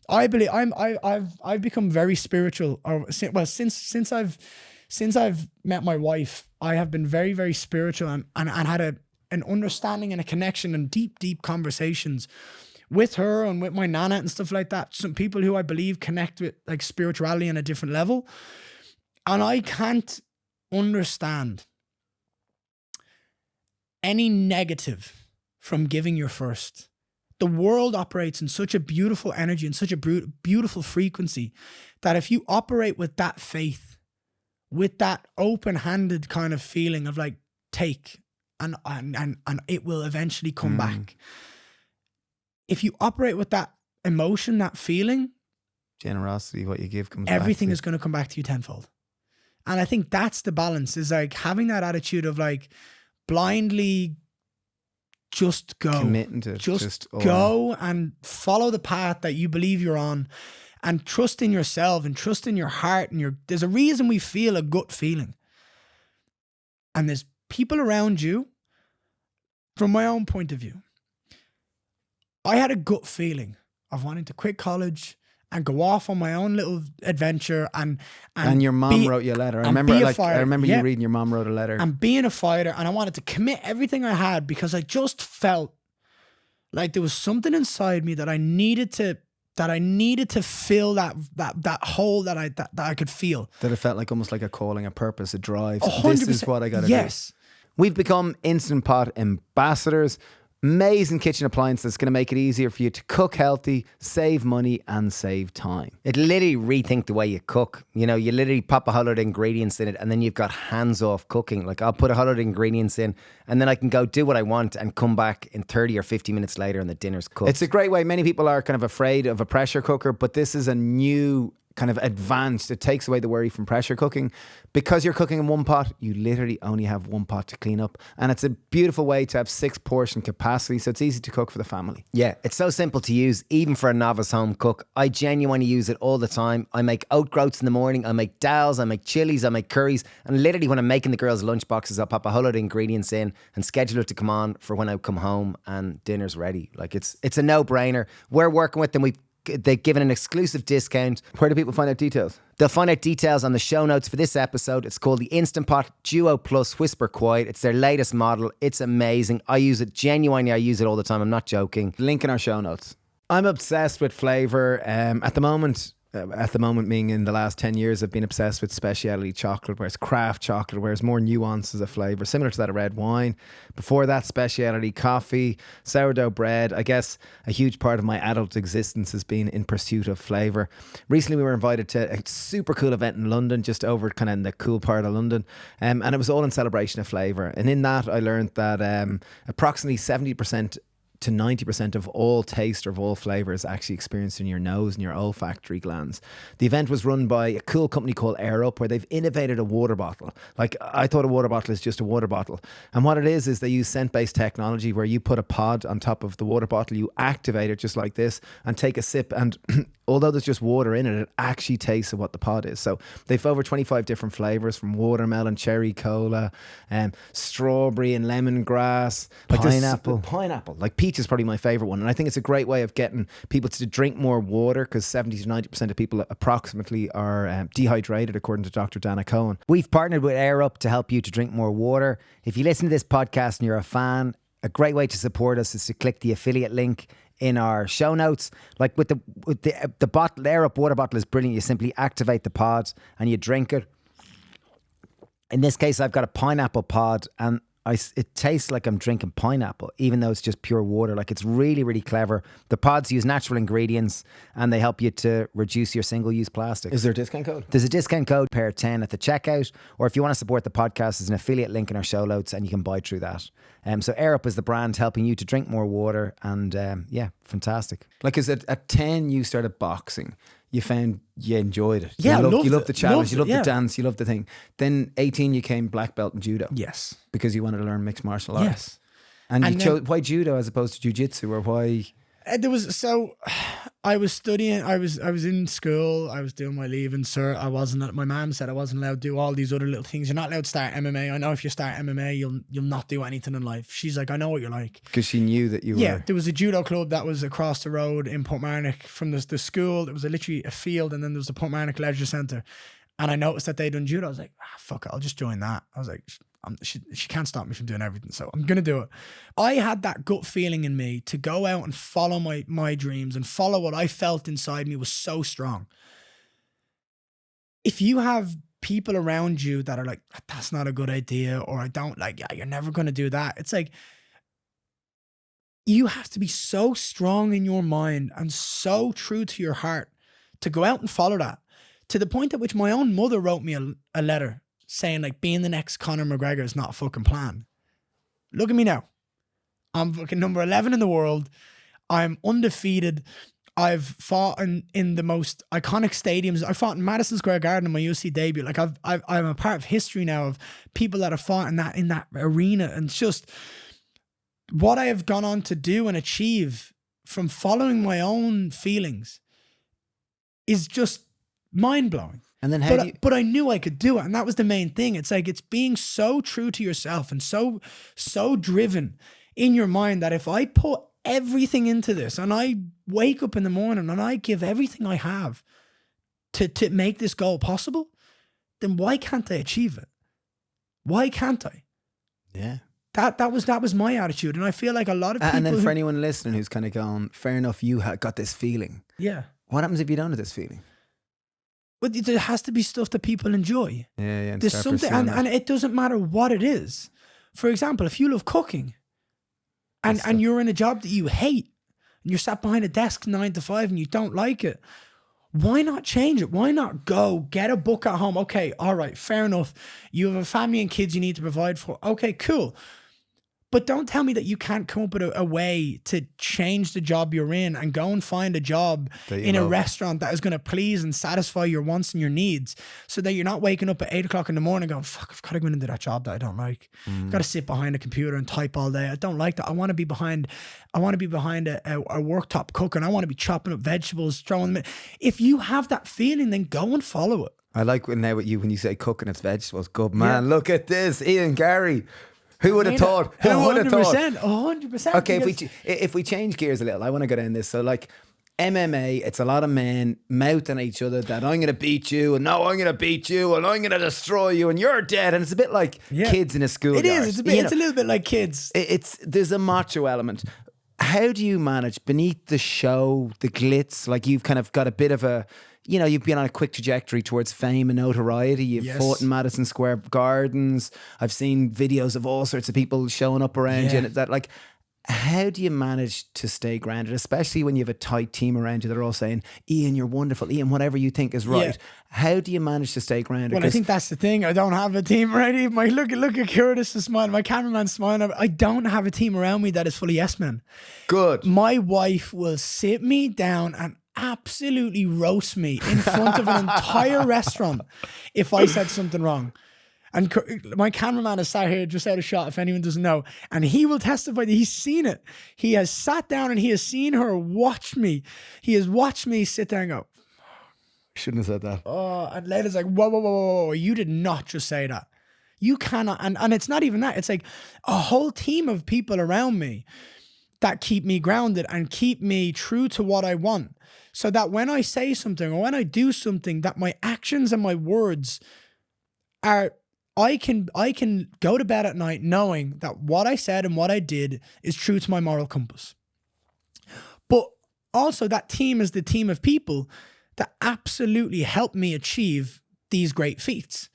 [SPEAKER 2] I believe I've become very spiritual. Since I've met my wife, I have been very, very spiritual and had an understanding and a connection and deep conversations with her and with my nana and stuff like that. Some people who I believe connect with like spirituality on a different level. And I can't understand any negative from giving your first. The world operates in such a beautiful energy and such a beautiful frequency that if you operate with that faith, with that open-handed kind of feeling of like, take, and it will eventually come back. If you operate with that emotion, that feeling,
[SPEAKER 1] generosity, what you give comes
[SPEAKER 2] everything
[SPEAKER 1] back
[SPEAKER 2] is going to come back to you tenfold. And I think that's the balance, is like having that attitude of like blindly just go.
[SPEAKER 1] Committing to
[SPEAKER 2] just go and follow the path that you believe you're on and trust in yourself and trust in your heart. And there's a reason we feel a gut feeling. And there's people around you. From my own point of view, I had a gut feeling of wanting to quit college and go off on my own little adventure and
[SPEAKER 1] your mom wrote you a letter. I remember you reading your mom wrote a letter.
[SPEAKER 2] And being a fighter, and I wanted to commit everything I had because I just felt like there was something inside me that I needed to fill that hole that I could feel.
[SPEAKER 1] That it felt like almost like a calling, a purpose, a drive.
[SPEAKER 2] 100%.
[SPEAKER 1] This is what I got to do.
[SPEAKER 2] Yes.
[SPEAKER 1] We've become Instant Pot ambassadors. Amazing kitchen appliance that's going to make it easier for you to cook healthy, save money and save time.
[SPEAKER 3] It literally rethink the way you cook. You literally pop a whole lot of ingredients in it and then you've got hands-off cooking. Like I'll put a whole lot of ingredients in and then I can go do what I want and come back in 30 or 50 minutes later and the dinner's cooked.
[SPEAKER 1] It's a great way. Many people are kind of afraid of a pressure cooker, but this is a new kind of advanced. It takes away the worry from pressure cooking. Because you're cooking in one pot, you literally only have one pot to clean up. And it's a beautiful way to have 6 portion capacity, so it's easy to cook for the family.
[SPEAKER 3] Yeah, it's so simple to use, even for a novice home cook. I genuinely use it all the time. I make oat groats in the morning, I make dals, I make chilies, I make curries, and literally when I'm making the girls' lunch boxes, I'll pop a whole lot of ingredients in and schedule it to come on for when I come home and dinner's ready. Like it's a no-brainer. We're working with them. They've given an exclusive discount.
[SPEAKER 1] Where do people find out details?
[SPEAKER 3] They'll find out details on the show notes for this episode. It's called the Instant Pot Duo Plus Whisper Quiet. It's their latest model. It's amazing. I use it genuinely. I use it all the time. I'm not joking.
[SPEAKER 1] Link in our show notes. I'm obsessed with flavour. At the moment, meaning in the last 10 years, I've been obsessed with specialty chocolate, where it's craft chocolate, where it's more nuances of flavour, similar to that of red wine. Before that, specialty coffee, sourdough bread. I guess a huge part of my adult existence has been in pursuit of flavour. Recently, we were invited to a super cool event in London, just over kind of in the cool part of London. And it was all in celebration of flavour. And in that, I learned that approximately 70% to 90% of all taste or of all flavour is actually experienced in your nose and your olfactory glands. The event was run by a cool company called Air Up, where they've innovated a water bottle. Like, I thought a water bottle is just a water bottle. And what it is they use scent-based technology where you put a pod on top of the water bottle, you activate it just like this and take a sip, and although there's just water in it, it actually tastes of what the pod is. So they've over 25 different flavours, from watermelon, cherry cola, strawberry and lemongrass, pineapple. Like peach is probably my favourite one. And I think it's a great way of getting people to drink more water, because 70 to 90% of people approximately are dehydrated, according to Dr. Dana Cohen.
[SPEAKER 3] We've partnered with Air Up to help you to drink more water. If you listen to this podcast and you're a fan, a great way to support us is to click the affiliate link in our show notes. Like with the bottle, the Air Up water bottle is brilliant. You simply activate the pod and you drink it. In this case, I've got a pineapple pod, and it tastes like I'm drinking pineapple, even though it's just pure water. Like, it's really, really clever. The pods use natural ingredients and they help you to reduce your single-use plastics.
[SPEAKER 1] Is there a discount code?
[SPEAKER 3] There's a discount code, pair 10 at the checkout, or if you want to support the podcast, there's an affiliate link in our show notes and you can buy through that. So Air Up is the brand helping you to drink more water, and yeah, fantastic.
[SPEAKER 1] Like, is it at 10 you started boxing? You found you enjoyed it.
[SPEAKER 2] Yeah,
[SPEAKER 1] you loved the challenge. You loved the dance. You loved the thing. Then 18, you came black belt in judo.
[SPEAKER 2] Yes,
[SPEAKER 1] because you wanted to learn mixed martial arts.
[SPEAKER 2] Yes,
[SPEAKER 1] and you chose, why judo as opposed to jiu-jitsu, or why?
[SPEAKER 2] I was studying. I was in school. I was doing my leaving cert. My mom said I wasn't allowed to do all these other little things. You're not allowed to start MMA. I know if you start MMA, you'll not do anything in life. She's like, I know what you're like.
[SPEAKER 1] Because she knew that you were.
[SPEAKER 2] Yeah, there was a judo club that was across the road in Portmarnock from the school. There was literally a field, and then there was the Portmarnock Leisure Centre. And I noticed that they'd done judo. I was like, fuck it, I'll just join that. I was like, she can't stop me from doing everything, so I'm gonna do it. I had that gut feeling in me to go out and follow my dreams and follow what I felt inside me was so strong. If you have people around you that are like, that's not a good idea, or I don't like, yeah, you're never gonna do that. It's like, you have to be so strong in your mind and so true to your heart to go out and follow that, to the point at which my own mother wrote me a letter saying like, being the next Conor McGregor is not a fucking plan. Look at me now. I'm fucking number 11 in the world. I'm undefeated. I've fought in the most iconic stadiums. I fought in Madison Square Garden in my UFC debut. Like I'm a part of history now of people that have fought in that arena, and just what I have gone on to do and achieve from following my own feelings is just mind-blowing.
[SPEAKER 1] And then
[SPEAKER 2] but I knew I could do it, and that was the main thing. It's like, it's being so true to yourself and so driven in your mind that if I put everything into this and I wake up in the morning and I give everything I have to make this goal possible, then why can't I achieve it? Why can't I?
[SPEAKER 1] Yeah.
[SPEAKER 2] That was my attitude, and I feel like a lot of people.
[SPEAKER 1] And then for anyone listening who's kind of going, fair enough, you got this feeling.
[SPEAKER 2] Yeah.
[SPEAKER 1] What happens if you don't have this feeling?
[SPEAKER 2] But there has to be stuff that people enjoy.
[SPEAKER 1] Yeah.
[SPEAKER 2] There's something, and it doesn't matter what it is. For example, if you love cooking, and you're in a job that you hate, and you're sat behind a desk 9 to 5 and you don't like it, why not change it? Why not go get a book at home? Okay, all right, fair enough. You have a family and kids you need to provide for. Okay, cool. But don't tell me that you can't come up with a way to change the job you're in and go and find a job in a restaurant that is going to please and satisfy your wants and your needs, so that you're not waking up at 8 o'clock in the morning going, fuck, I've got to go into that job that I don't like. I've got to sit behind a computer and type all day. I don't like that. I want to be behind a worktop cooking. I want to be chopping up vegetables, throwing them in. If you have that feeling, then go and follow it.
[SPEAKER 1] I like when you say cooking, it's vegetables. Good man. Yeah. Look at this. Ian Garry. Who would have thought? Who would have thought?
[SPEAKER 2] 100%.
[SPEAKER 1] Okay, if we change gears a little, I want to go down this. So like MMA, it's a lot of men mouthing at each other that I'm going to beat you, and no, I'm going to beat you, and I'm going to destroy you, and you're dead. And it's a bit like kids in a schoolyard.
[SPEAKER 2] It is. It's a little bit like kids.
[SPEAKER 1] There's a macho element. How do you manage beneath the show, the glitz? Like, you've kind of got a bit of a, you've been on a quick trajectory towards fame and notoriety. You've fought in Madison Square Gardens. I've seen videos of all sorts of people showing up around you. And that, like, how do you manage to stay grounded, especially when you have a tight team around you that are all saying, Ian, you're wonderful. Ian, whatever you think is right. How do you manage to stay grounded?
[SPEAKER 2] Well, I think that's the thing. I don't have a team around me. Look at Curtis is smiling. My cameraman's smiling. I don't have a team around me that is fully yes men.
[SPEAKER 1] Good.
[SPEAKER 2] My wife will sit me down and absolutely roast me in front of an entire restaurant if I said something wrong. And my cameraman is sat here just out of shot, if anyone doesn't know, and he will testify that he's seen it. He has sat down and he has seen her watch me. He has watched me sit there and go,
[SPEAKER 1] shouldn't have said that.
[SPEAKER 2] Oh, and Layla's like, whoa, you did not just say that. You cannot. And it's not even that. It's like a whole team of people around me that keep me grounded and keep me true to what I want. So that when I say something or when I do something, that my actions and my words are, I can go to bed at night knowing that what I said and what I did is true to my moral compass. But also that team is the team of people that absolutely help me achieve these great feats.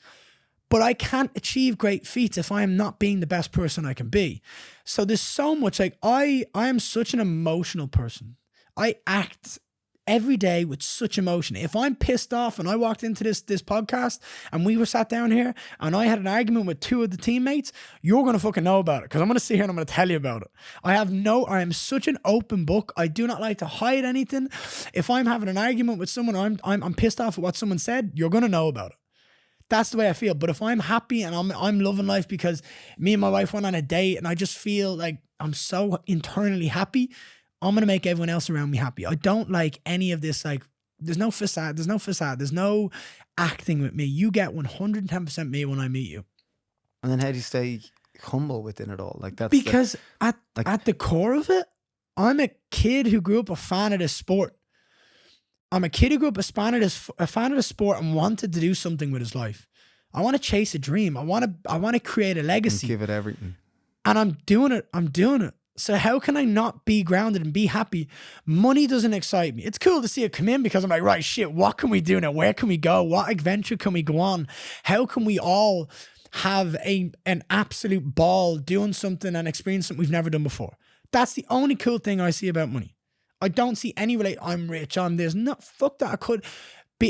[SPEAKER 2] But I can't achieve great feats if I am not being the best person I can be. So there's so much, like, I am such an emotional person. I act every day with such emotion. If I'm pissed off and I walked into this podcast and we were sat down here and I had an argument with 2 of the teammates, you're going to fucking know about it, because I'm going to sit here and I'm going to tell you about it. I am such an open book. I do not like to hide anything. If I'm having an argument with someone, I'm pissed off at what someone said, you're going to know about it. That's the way I feel. But if I'm happy and I'm loving life because me and my wife went on a date and I just feel like I'm so internally happy, I'm going to make everyone else around me happy. I don't like any of this, like, there's no facade, there's no acting with me. You get 110% me when I meet you.
[SPEAKER 1] And then how do you stay humble within it all? Like that's
[SPEAKER 2] because at the core of it, I'm a kid who grew up a fan of this sport. I'm a kid who grew up a fan of the sport and wanted to do something with his life. I want to chase a dream. I want to create a legacy.
[SPEAKER 1] Give it everything.
[SPEAKER 2] And I'm doing it. So how can I not be grounded and be happy? Money doesn't excite me. It's cool to see it come in because I'm like, right, shit, what can we do now? Where can we go? What adventure can we go on? How can we all have an absolute ball doing something and experience something we've never done before? That's the only cool thing I see about money. I don't see any I'm rich, I'm this. No, fuck that.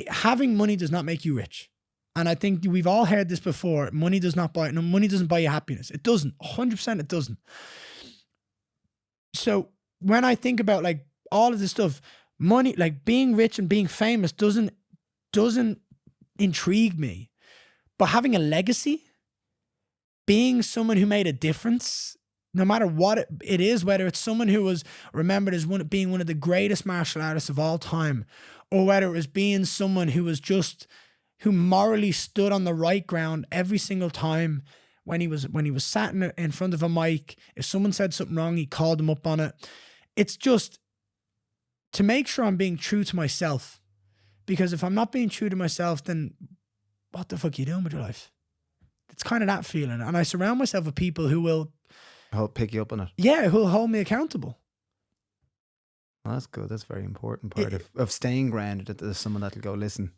[SPEAKER 2] Having money does not make you rich. And I think we've all heard this before. Money doesn't buy you happiness. It doesn't. 100% it doesn't. So when I think about like all of this stuff, money, like being rich and being famous doesn't intrigue me. But having a legacy, being someone who made a difference, no matter what it is, whether it's someone who was remembered as being one of the greatest martial artists of all time, or whether it was being someone who who morally stood on the right ground every single time when he was sat in front of a mic. If someone said something wrong, he called them up on it. It's just to make sure I'm being true to myself. Because if I'm not being true to myself, then what the fuck are you doing with your life? It's kind of that feeling. And I surround myself with people who will
[SPEAKER 1] pick you up on it.
[SPEAKER 2] Yeah, who'll hold me accountable.
[SPEAKER 1] Well, that's good. That's a very important part of staying grounded. That there's someone that'll go, listen,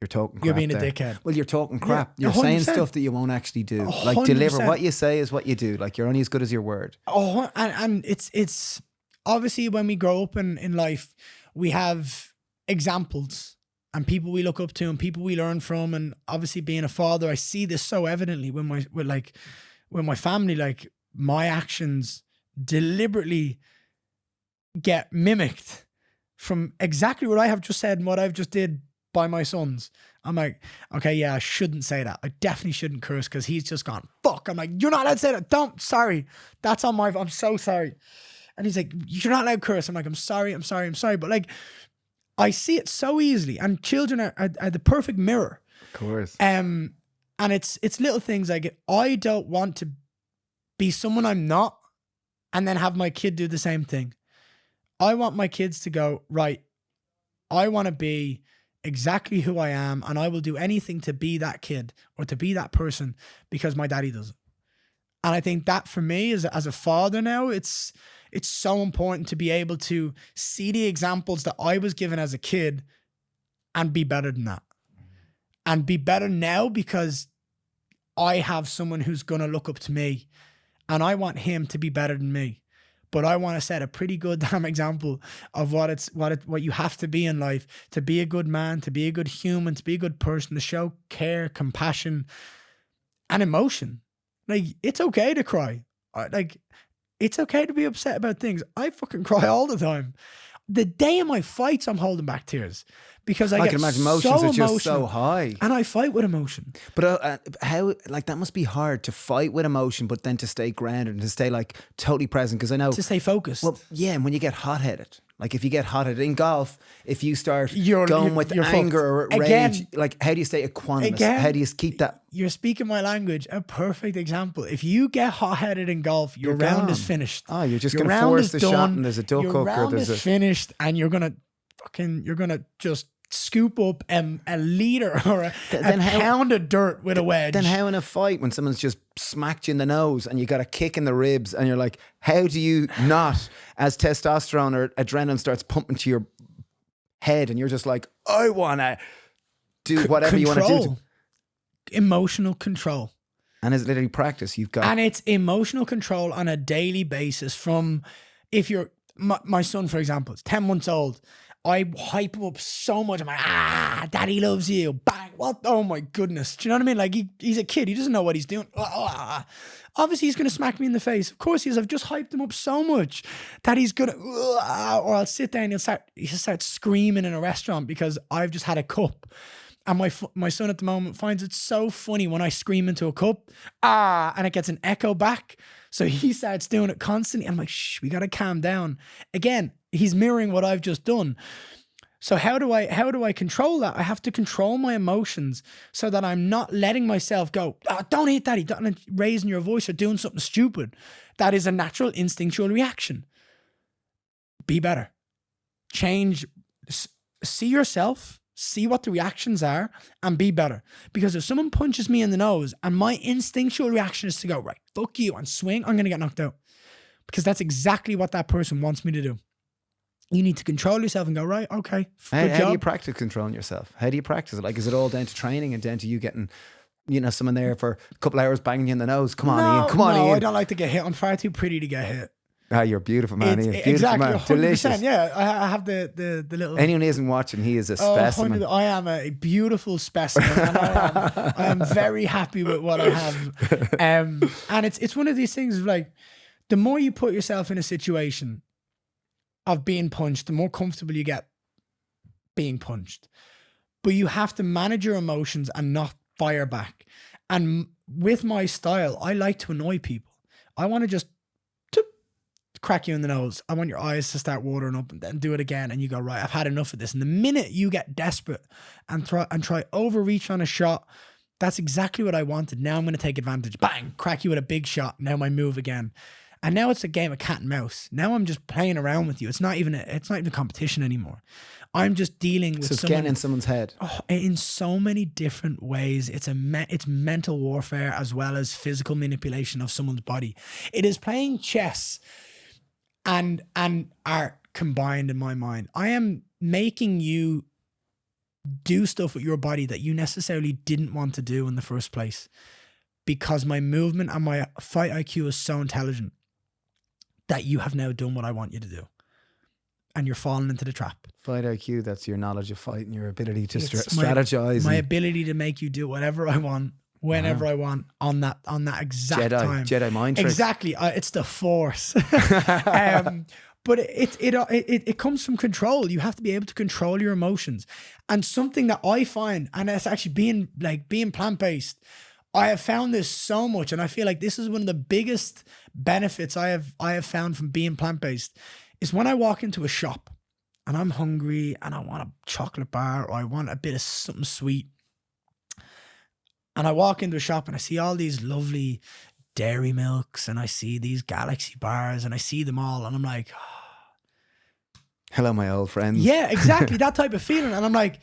[SPEAKER 1] you're talking crap.
[SPEAKER 2] You're being
[SPEAKER 1] there.
[SPEAKER 2] a dickhead.
[SPEAKER 1] Well, you're talking crap.
[SPEAKER 2] Yeah,
[SPEAKER 1] you're
[SPEAKER 2] 100%.
[SPEAKER 1] saying stuff that you won't actually do.
[SPEAKER 2] 100%.
[SPEAKER 1] Like deliver. What you say is what you do. Like you're only as good as your word.
[SPEAKER 2] Oh, and it's obviously when we grow up in life, we have examples and people we look up to and people we learn from. And obviously being a father, I see this so evidently with my family. Like my actions deliberately get mimicked from exactly what I have just said and what I've just did by my sons. I'm like, okay, yeah, I shouldn't say that. I definitely shouldn't curse because he's just gone, fuck. I'm like, you're not allowed to say that. Don't, sorry. That's on I'm so sorry. And he's like, you're not allowed to curse. I'm like, I'm sorry. But like, I see it so easily. And children are the perfect mirror.
[SPEAKER 1] Of course.
[SPEAKER 2] And it's little things like, I don't want to be someone I'm not and then have my kid do the same thing. I want my kids to go, right, I want to be exactly who I am and I will do anything to be that kid or to be that person because my daddy does it. And I think that for me as a father now, it's so important to be able to see the examples that I was given as a kid and be better than that. And be better now because I have someone who's going to look up to me and I want him to be better than me. But I want to set a pretty good damn example of what you have to be in life to be a good man, to be a good human, to be a good person, to show care, compassion, and emotion. Like, it's okay to cry. Like, it's okay to be upset about things. I fucking cry all the time. The day of my fights, I'm holding back tears because I can imagine emotions are just so high, and I fight with emotion.
[SPEAKER 1] But how, like, that must be hard to fight with emotion, but then to stay grounded and to stay like totally present. Because I know
[SPEAKER 2] to stay focused.
[SPEAKER 1] Well, yeah, and when you get hot-headed, like if you get hot-headed in golf, if you start going with anger or rage, like how do you stay equanimous? How do you keep that?
[SPEAKER 2] You're speaking my language. A perfect example. If you get hot-headed in golf, your round is finished.
[SPEAKER 1] Oh, you're just going to force the shot and there's a duck hook or there's
[SPEAKER 2] a finished and you're going to just scoop up a liter or a pound of dirt with a wedge.
[SPEAKER 1] Then how in a fight when someone's just smacked you in the nose and you got a kick in the ribs and you're like, how do you not, as testosterone or adrenaline starts pumping to your head and you're just like, I want to do whatever you want to do.
[SPEAKER 2] Emotional control.
[SPEAKER 1] And it's literally practice you've got.
[SPEAKER 2] And it's emotional control on a daily basis from, if you're, my son, for example, is 10 months old. I hype him up so much. I'm like, daddy loves you. Bang. What? Oh my goodness. Do you know what I mean? Like he's a kid. He doesn't know what he's doing. Obviously he's going to smack me in the face. Of course he is. I've just hyped him up so much that he's going to, or I'll sit there and he'll start screaming in a restaurant because I've just had a cup. And my son at the moment finds it so funny when I scream into a cup, and it gets an echo back. So he starts doing it constantly. I'm like, shh, we got to calm down. Again, he's mirroring what I've just done. So how do I control that? I have to control my emotions so that I'm not letting myself go, oh, don't hit daddy, don't raising your voice or doing something stupid. That is a natural instinctual reaction. Be better. Change. See yourself, see what the reactions are, and be better. Because if someone punches me in the nose and my instinctual reaction is to go, right, fuck you, and swing, I'm going to get knocked out. Because that's exactly what that person wants me to do. You need to control yourself and go, right, okay,
[SPEAKER 1] how do you practice controlling yourself? How do you practice it? Like, is it all down to training and down to you getting, someone there for a couple of hours banging you in the nose? Come on, Ian. Come on, Ian.
[SPEAKER 2] No, I don't like to get hit. I'm far too pretty to get hit.
[SPEAKER 1] Ah, you're beautiful, man. Ian. Beautiful,
[SPEAKER 2] exactly,
[SPEAKER 1] man.
[SPEAKER 2] 100%.
[SPEAKER 1] Delicious.
[SPEAKER 2] Yeah, I have the little...
[SPEAKER 1] Anyone who isn't watching, he is a specimen.
[SPEAKER 2] I am a beautiful specimen, and I am very happy with what I have. And it's one of these things of like, the more you put yourself in a situation of being punched, the more comfortable you get being punched. But you have to manage your emotions and not fire back. And with my style, I like to annoy people. I want to just crack you in the nose. I want your eyes to start watering up and then do it again. And you go, right, I've had enough of this. And the minute you get desperate and try overreach on a shot, that's exactly what I wanted. Now I'm going to take advantage. Bang, crack you with a big shot. Now my move again. And now it's a game of cat and mouse. Now I'm just playing around with you. It's not even a competition anymore. I'm just dealing with
[SPEAKER 1] someone. Getting in someone's head.
[SPEAKER 2] Oh, in so many different ways. It's mental warfare as well as physical manipulation of someone's body. It is playing chess and art combined in my mind. I am making you do stuff with your body that you necessarily didn't want to do in the first place, because my movement and my fight IQ is so intelligent that you have now done what I want you to do. And you're falling into the trap.
[SPEAKER 1] Fight IQ, that's your knowledge of fight and your ability to strategize.
[SPEAKER 2] My ability to make you do whatever I want, whenever I want, on that exact time.
[SPEAKER 1] Jedi mind tricks.
[SPEAKER 2] Exactly. It's the Force. But it comes from control. You have to be able to control your emotions. And something that I find, and it's actually being plant-based, I have found this so much, and I feel like this is one of the biggest benefits I have found from being plant-based, is when I walk into a shop and I'm hungry and I want a chocolate bar or I want a bit of something sweet, and I walk into a shop and I see all these lovely dairy milks and I see these Galaxy bars and I see them all, and I'm like, oh.
[SPEAKER 1] Hello, my old friends.
[SPEAKER 2] Yeah, exactly. That type of feeling. And I'm like,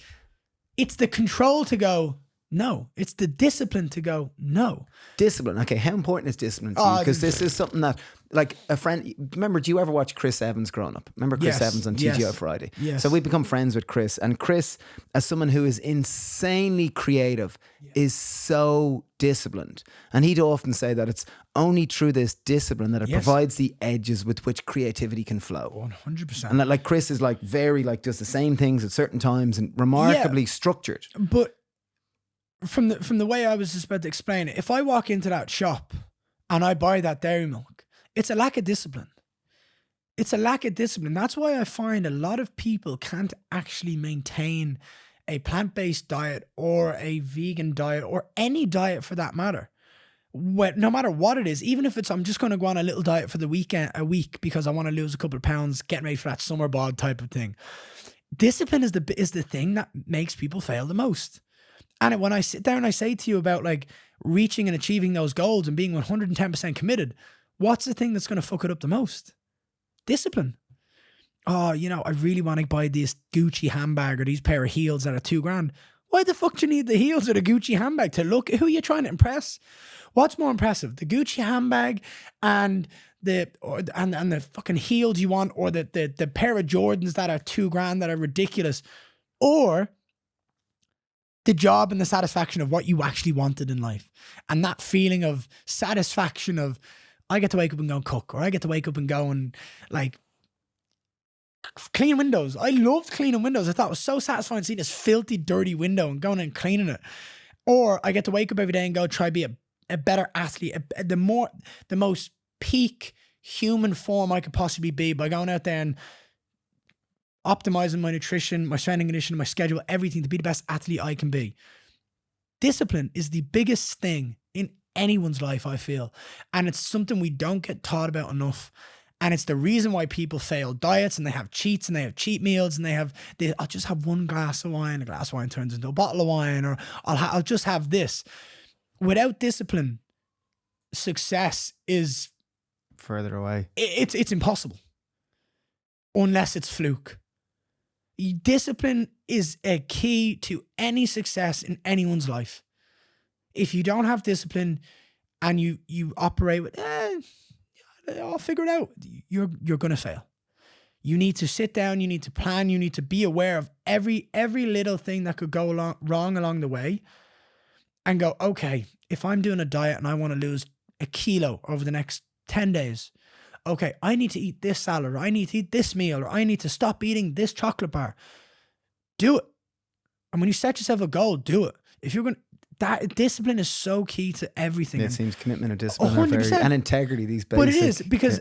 [SPEAKER 2] it's the control to go, no. It's the discipline to go, no.
[SPEAKER 1] Discipline. Okay, how important is discipline to you? Because this is something that, like, a friend, remember, do you ever watch Chris Evans growing up? Remember Chris Evans on TGI Friday?
[SPEAKER 2] Yes.
[SPEAKER 1] So we become friends with Chris. And Chris, as someone who is insanely creative, is so disciplined. And he'd often say that it's only through this discipline that it provides the edges with which creativity can flow.
[SPEAKER 2] 100%.
[SPEAKER 1] And that, like, Chris is like very, like, does the same things at certain times and remarkably structured.
[SPEAKER 2] But from the way I was just about to explain it, if I walk into that shop and I buy that dairy milk, it's a lack of discipline. It's a lack of discipline. That's why I find a lot of people can't actually maintain a plant-based diet or a vegan diet or any diet for that matter. No matter what it is, even if it's, I'm just going to go on a little diet for a week because I want to lose a couple of pounds, getting ready for that summer bod type of thing. Discipline is the thing that makes people fail the most. And when I sit down and I say to you about like reaching and achieving those goals and being 110% committed, what's the thing that's going to fuck it up the most? Discipline. Oh, I really want to buy this Gucci handbag or these pair of heels that are $2,000. Why the fuck do you need the heels or the Gucci handbag to look? Who are you trying to impress? What's more impressive, the Gucci handbag and the fucking heels you want, or the pair of Jordans that are $2,000 that are ridiculous, or the job and the satisfaction of what you actually wanted in life, and that feeling of satisfaction of, I get to wake up and go and cook, or I get to wake up and go and like clean windows. I loved cleaning windows. I thought it was so satisfying seeing this filthy, dirty window and going and cleaning it. Or I get to wake up every day and go try to be a better athlete, the most peak human form I could possibly be by going out there and optimizing my nutrition, my strength and conditioning, my schedule, everything to be the best athlete I can be. Discipline is the biggest thing in anyone's life, I feel. And it's something we don't get taught about enough. And it's the reason why people fail diets, and they have cheats, and they have cheat meals, and I'll just have one glass of wine. A glass of wine turns into a bottle of wine, or I'll just have this. Without discipline, success is
[SPEAKER 1] further away.
[SPEAKER 2] It's impossible. Unless it's fluke. Discipline is a key to any success in anyone's life. If you don't have discipline and you operate with, I'll figure it out, you're going to fail. You need to sit down, you need to plan, you need to be aware of every little thing that could go wrong along the way, and go, okay, if I'm doing a diet and I want to lose a kilo over the next 10 days, okay, I need to eat this salad, or I need to eat this meal, or I need to stop eating this chocolate bar. Do it. And when you set yourself a goal, do it. If you're going to, that discipline is so key to everything.
[SPEAKER 1] Yeah, it seems commitment and discipline and integrity, these basic.
[SPEAKER 2] But it is, because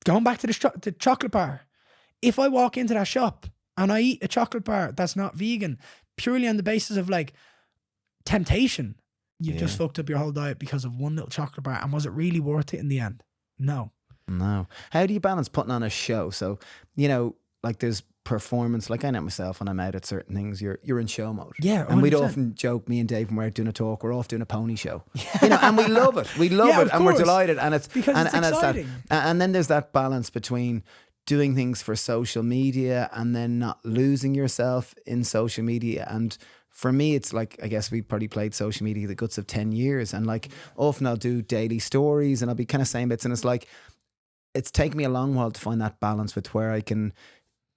[SPEAKER 2] going back to the chocolate bar, if I walk into that shop and I eat a chocolate bar that's not vegan, purely on the basis of like temptation, you've just fucked up your whole diet because of one little chocolate bar. And was it really worth it in the end? No.
[SPEAKER 1] How do you balance putting on a show? So, you know, like there's performance, like I know myself when I'm out at certain things, you're in show mode.
[SPEAKER 2] Yeah. 100%.
[SPEAKER 1] And we'd often joke, me and Dave, when we're out doing a talk, we're off doing a pony show. You know, and we love it. We love it, and we're delighted. And it's
[SPEAKER 2] because it's exciting.
[SPEAKER 1] And then there's that balance between doing things for social media and then not losing yourself in social media. And for me, it's like, I guess we probably played social media the guts of 10 years. And like often I'll do daily stories and I'll be kind of saying bits. And it's like, it's taken me a long while to find that balance with where I can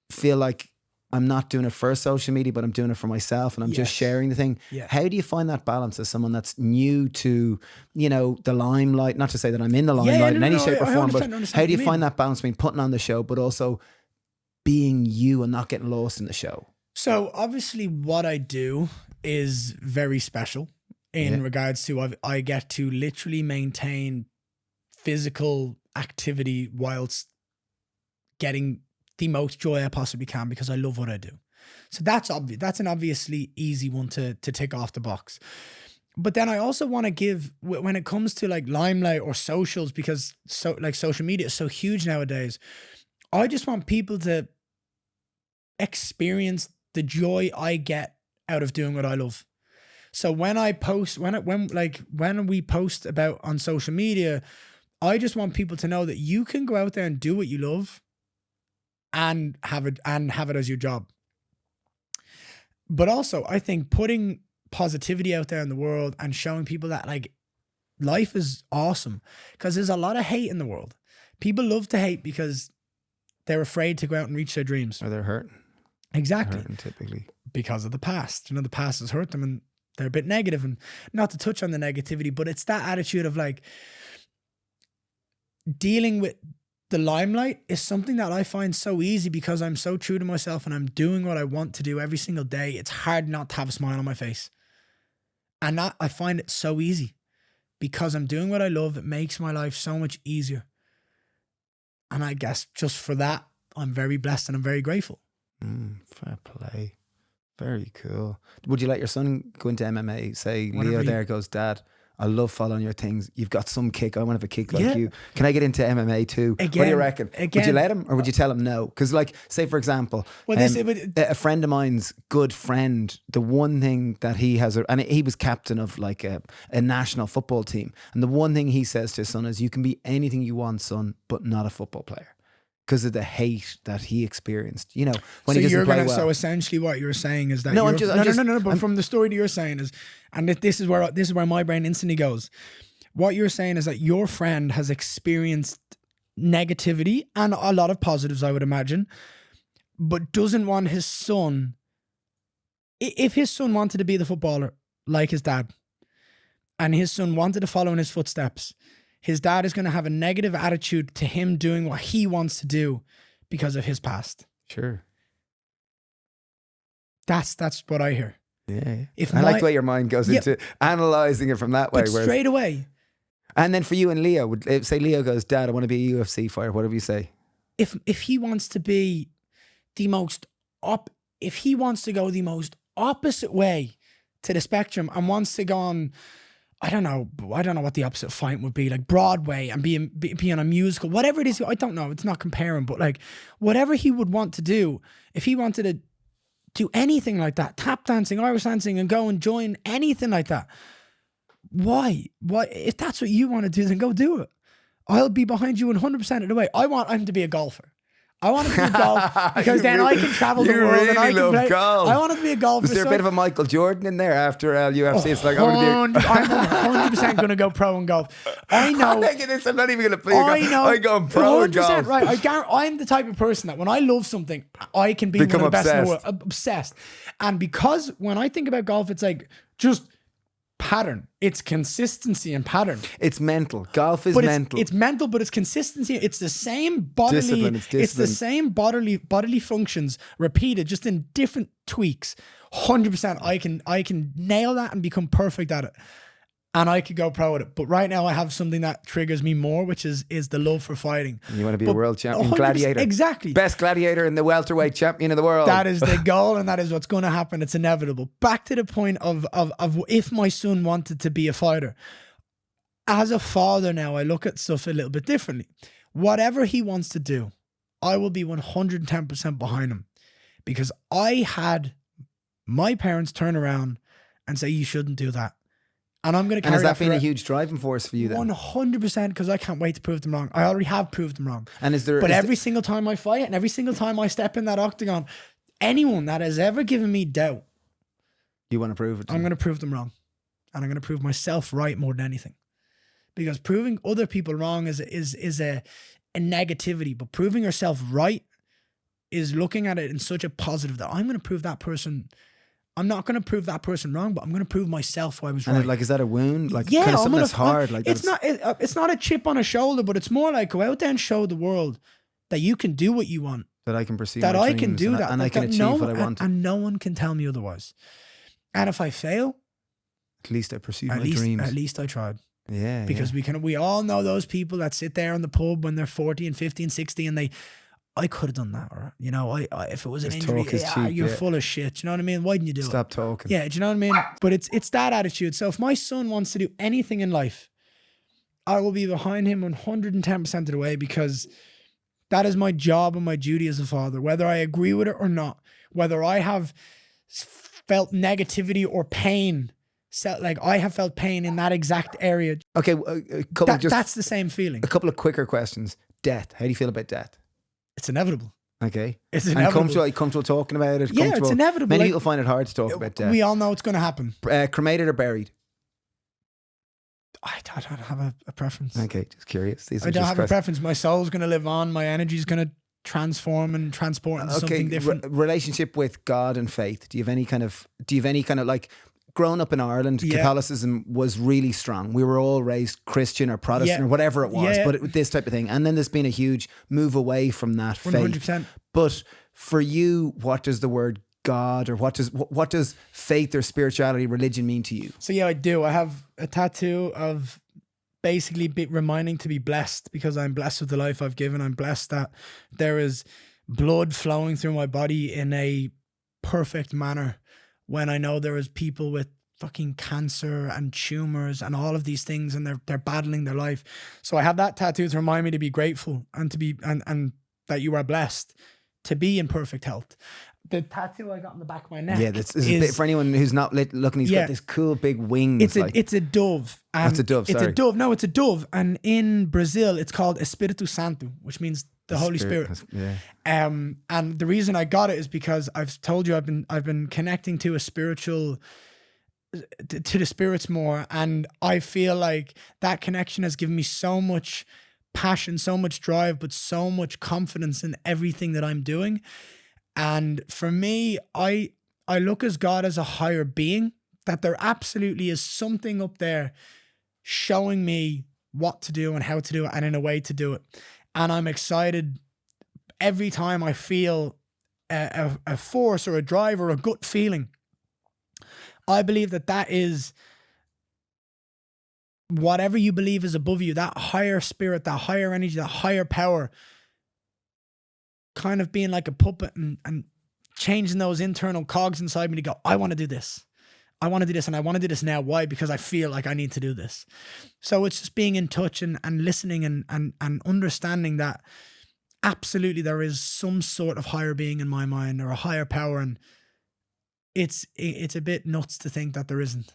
[SPEAKER 1] feel like I'm not doing it for social media, but I'm doing it for myself, and I'm just sharing the thing.
[SPEAKER 2] Yeah.
[SPEAKER 1] How do you find that balance as someone that's new to, you know, the limelight? Not to say that I'm in the limelight in any shape or form, but how do you find that balance between putting on the show, but also being you and not getting lost in the show?
[SPEAKER 2] So obviously what I do is very special in regards to I get to literally maintain physical activity whilst getting the most joy I possibly can, because I love what I do. So that's obvious. That's an obviously easy one to tick off the box. But then I also want to give, when it comes to like limelight or socials, because social media is so huge nowadays, I just want people to experience the joy I get out of doing what I love. So when I post, when we post about on social media, I just want people to know that you can go out there and do what you love and have it as your job. But also, I think putting positivity out there in the world and showing people that like life is awesome, because there's a lot of hate in the world. People love to hate because they're afraid to go out and reach their dreams.
[SPEAKER 1] Or they're hurting.
[SPEAKER 2] Exactly.
[SPEAKER 1] They're hurting typically.
[SPEAKER 2] Because of the past. You know, the past has hurt them and they're a bit negative. And not to touch on the negativity, but it's that attitude of like, dealing with the limelight is something that I find so easy because I'm so true to myself and I'm doing what I want to do every single day. It's hard not to have a smile on my face. And that, I find it so easy because I'm doing what I love. It makes my life so much easier. And I guess just for that, I'm very blessed and I'm very grateful.
[SPEAKER 1] Fair play. Very cool. Would you let your son go into MMA? Say Leo there goes, Dad, I love following your things. You've got some kick. I want to have a kick like you. Can I get into MMA too?
[SPEAKER 2] Again,
[SPEAKER 1] what do you reckon? Would you let him, or would you tell him no? Because like, say for example, a friend of mine's good friend, the one thing that he has, and he was captain of like a national football team. And the one thing he says to his son is, you can be anything you want, son, but not a football player. Because of the hate that he experienced, you know, when he doesn't play well. So
[SPEAKER 2] essentially, what you're saying is that no. But from the story that you're saying is, and this is where my brain instantly goes. What you're saying is that your friend has experienced negativity and a lot of positives, I would imagine, but doesn't want his son. If his son wanted to be the footballer like his dad, and his son wanted to follow in his footsteps, his dad is going to have a negative attitude to him doing what he wants to do because of his past.
[SPEAKER 1] Sure.
[SPEAKER 2] That's what I hear.
[SPEAKER 1] Yeah. I like the way your mind goes into analysing it from that way.
[SPEAKER 2] Straight away.
[SPEAKER 1] And then for you and Leo, say Leo goes, Dad, I want to be a UFC fighter. Whatever you say.
[SPEAKER 2] If he wants to be if he wants to go the most opposite way to the spectrum and wants to go on I don't know what the opposite of fighting would be, like Broadway and be on a musical, whatever it is. I don't know. It's not comparing, but like whatever he would want to do, if he wanted to do anything like that, tap dancing, Irish dancing, and go and join anything like that. Why? If that's what you want to do, then go do it. I'll be behind you 100% of the way. I want him to be a golfer. I want him to be a golf because then I can travel the world
[SPEAKER 1] really
[SPEAKER 2] and I can play.
[SPEAKER 1] Golf.
[SPEAKER 2] I want him to be a golfer.
[SPEAKER 1] Was there a bit of a Michael Jordan in there after UFC? It's like, I'm
[SPEAKER 2] 100% going to go pro in golf. I know.
[SPEAKER 1] I'm not even going to play. I'm going pro in golf.
[SPEAKER 2] Right. I'm the type of person that when I love something, I can be one of the best in the world. Obsessed. And because when I think about golf, it's like just pattern. It's consistency and pattern.
[SPEAKER 1] It's mental. Golf is mental.
[SPEAKER 2] It's mental, but it's consistency. It's the same bodily
[SPEAKER 1] discipline.
[SPEAKER 2] It's the same bodily functions repeated, just in different tweaks. 100%. I can nail that and become perfect at it. And I could go pro at it. But right now I have something that triggers me more, which is the love for fighting.
[SPEAKER 1] You want to be a world champion gladiator.
[SPEAKER 2] Exactly.
[SPEAKER 1] Best gladiator and the welterweight champion of the world.
[SPEAKER 2] That is the goal, and that is what's going to happen. It's inevitable. Back to the point of if my son wanted to be a fighter. As a father now, I look at stuff a little bit differently. Whatever he wants to do, I will be 110% behind him. Because I had my parents turn around and say, you shouldn't do that. And I'm going to carry that.
[SPEAKER 1] And has that been a huge driving force for you then?
[SPEAKER 2] 100%, because I can't wait to prove them wrong. I already have proved them wrong.
[SPEAKER 1] And
[SPEAKER 2] every single time I fight and every single time I step in that octagon, anyone that has ever given me doubt,
[SPEAKER 1] you want to prove it?
[SPEAKER 2] I'm going to prove them wrong. And I'm going to prove myself right more than anything. Because proving other people wrong is a negativity, but proving yourself right is looking at it in such a positive that I'm going to prove that person. I'm not going to prove that person wrong, but I'm going to prove myself I was right.
[SPEAKER 1] And is that a wound? Like,
[SPEAKER 2] yeah,
[SPEAKER 1] kind of something that's hard. Like
[SPEAKER 2] it's not a chip on a shoulder, but it's more like go out there and show the world that you can do what you want.
[SPEAKER 1] That I can pursue
[SPEAKER 2] that
[SPEAKER 1] my
[SPEAKER 2] I
[SPEAKER 1] dreams
[SPEAKER 2] can do that.
[SPEAKER 1] And I can achieve what I want.
[SPEAKER 2] And no one can tell me otherwise. And if I fail,
[SPEAKER 1] at least I pursued my dreams.
[SPEAKER 2] At least I tried.
[SPEAKER 1] Yeah.
[SPEAKER 2] Because we all know those people that sit there in the pub when they're 40 and 50 and 60 and I could have done that, or if it was an injury, you're full of shit. Do you know what I mean? Why didn't you do it?
[SPEAKER 1] Stop talking.
[SPEAKER 2] Yeah, do you know what I mean? But it's that attitude. So if my son wants to do anything in life, I will be behind him 110% of the way, because that is my job and my duty as a father, whether I agree with it or not, whether I have felt negativity or pain. So, like, I have felt pain in that exact area.
[SPEAKER 1] Okay,
[SPEAKER 2] that's the same feeling.
[SPEAKER 1] A couple of quicker questions. Death. How do you feel about death?
[SPEAKER 2] It's inevitable.
[SPEAKER 1] Okay.
[SPEAKER 2] It's inevitable.
[SPEAKER 1] And comfortable talking about it?
[SPEAKER 2] Yeah, it's inevitable.
[SPEAKER 1] Many people find it hard to talk about death.
[SPEAKER 2] We all know it's going to happen.
[SPEAKER 1] Cremated or buried?
[SPEAKER 2] I don't have a preference.
[SPEAKER 1] Okay, just curious.
[SPEAKER 2] I don't have a preference. My soul's going to live on. My energy's going to transform and transport into something different.
[SPEAKER 1] Relationship with God and faith. Do you have any kind of like, growing up in Ireland, Catholicism was really strong. We were all raised Christian or Protestant or whatever it was, but this type of thing. And then there's been a huge move away from that 100%. Faith. But for you, what does the word God, or what does faith or spirituality, religion mean to you?
[SPEAKER 2] So yeah, I do. I have a tattoo of basically reminding to be blessed, because I'm blessed with the life I've given. I'm blessed that there is blood flowing through my body in a perfect manner, when I know there is people with fucking cancer and tumors and all of these things, and they're battling their life. So I have that tattoo to remind me to be grateful and to be and that you are blessed to be in perfect health. The tattoo I got on the back of my neck.
[SPEAKER 1] Yeah, this is a bit for anyone who's not looking. He's got this cool big wings.
[SPEAKER 2] It's a dove.
[SPEAKER 1] That's a dove.
[SPEAKER 2] It's a dove. No, it's a dove. And in Brazil, it's called Espírito Santo, which means the Holy Spirit.
[SPEAKER 1] Yeah.
[SPEAKER 2] And the reason I got it is because I've told you I've been connecting to a spiritual, to the spirits more, and I feel like that connection has given me so much passion, so much drive, but so much confidence in everything that I'm doing. And for me, I look as God as a higher being, that there absolutely is something up there showing me what to do and how to do it and in a way to do it. And I'm excited every time I feel a force or a drive or a gut feeling. I believe that is whatever you believe is above you, that higher spirit, that higher energy, that higher power, kind of being like a puppet and changing those internal cogs inside me to go, I want to do this. I want to do this and I want to do this now. Why? Because I feel like I need to do this. So it's just being in touch and listening and understanding that absolutely there is some sort of higher being in my mind or a higher power. And it's a bit nuts to think that there isn't.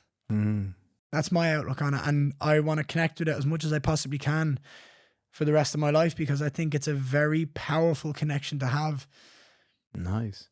[SPEAKER 2] That's my outlook on it. And I want to connect with it as much as I possibly can for the rest of my life, because I think it's a very powerful connection to have.
[SPEAKER 1] Nice.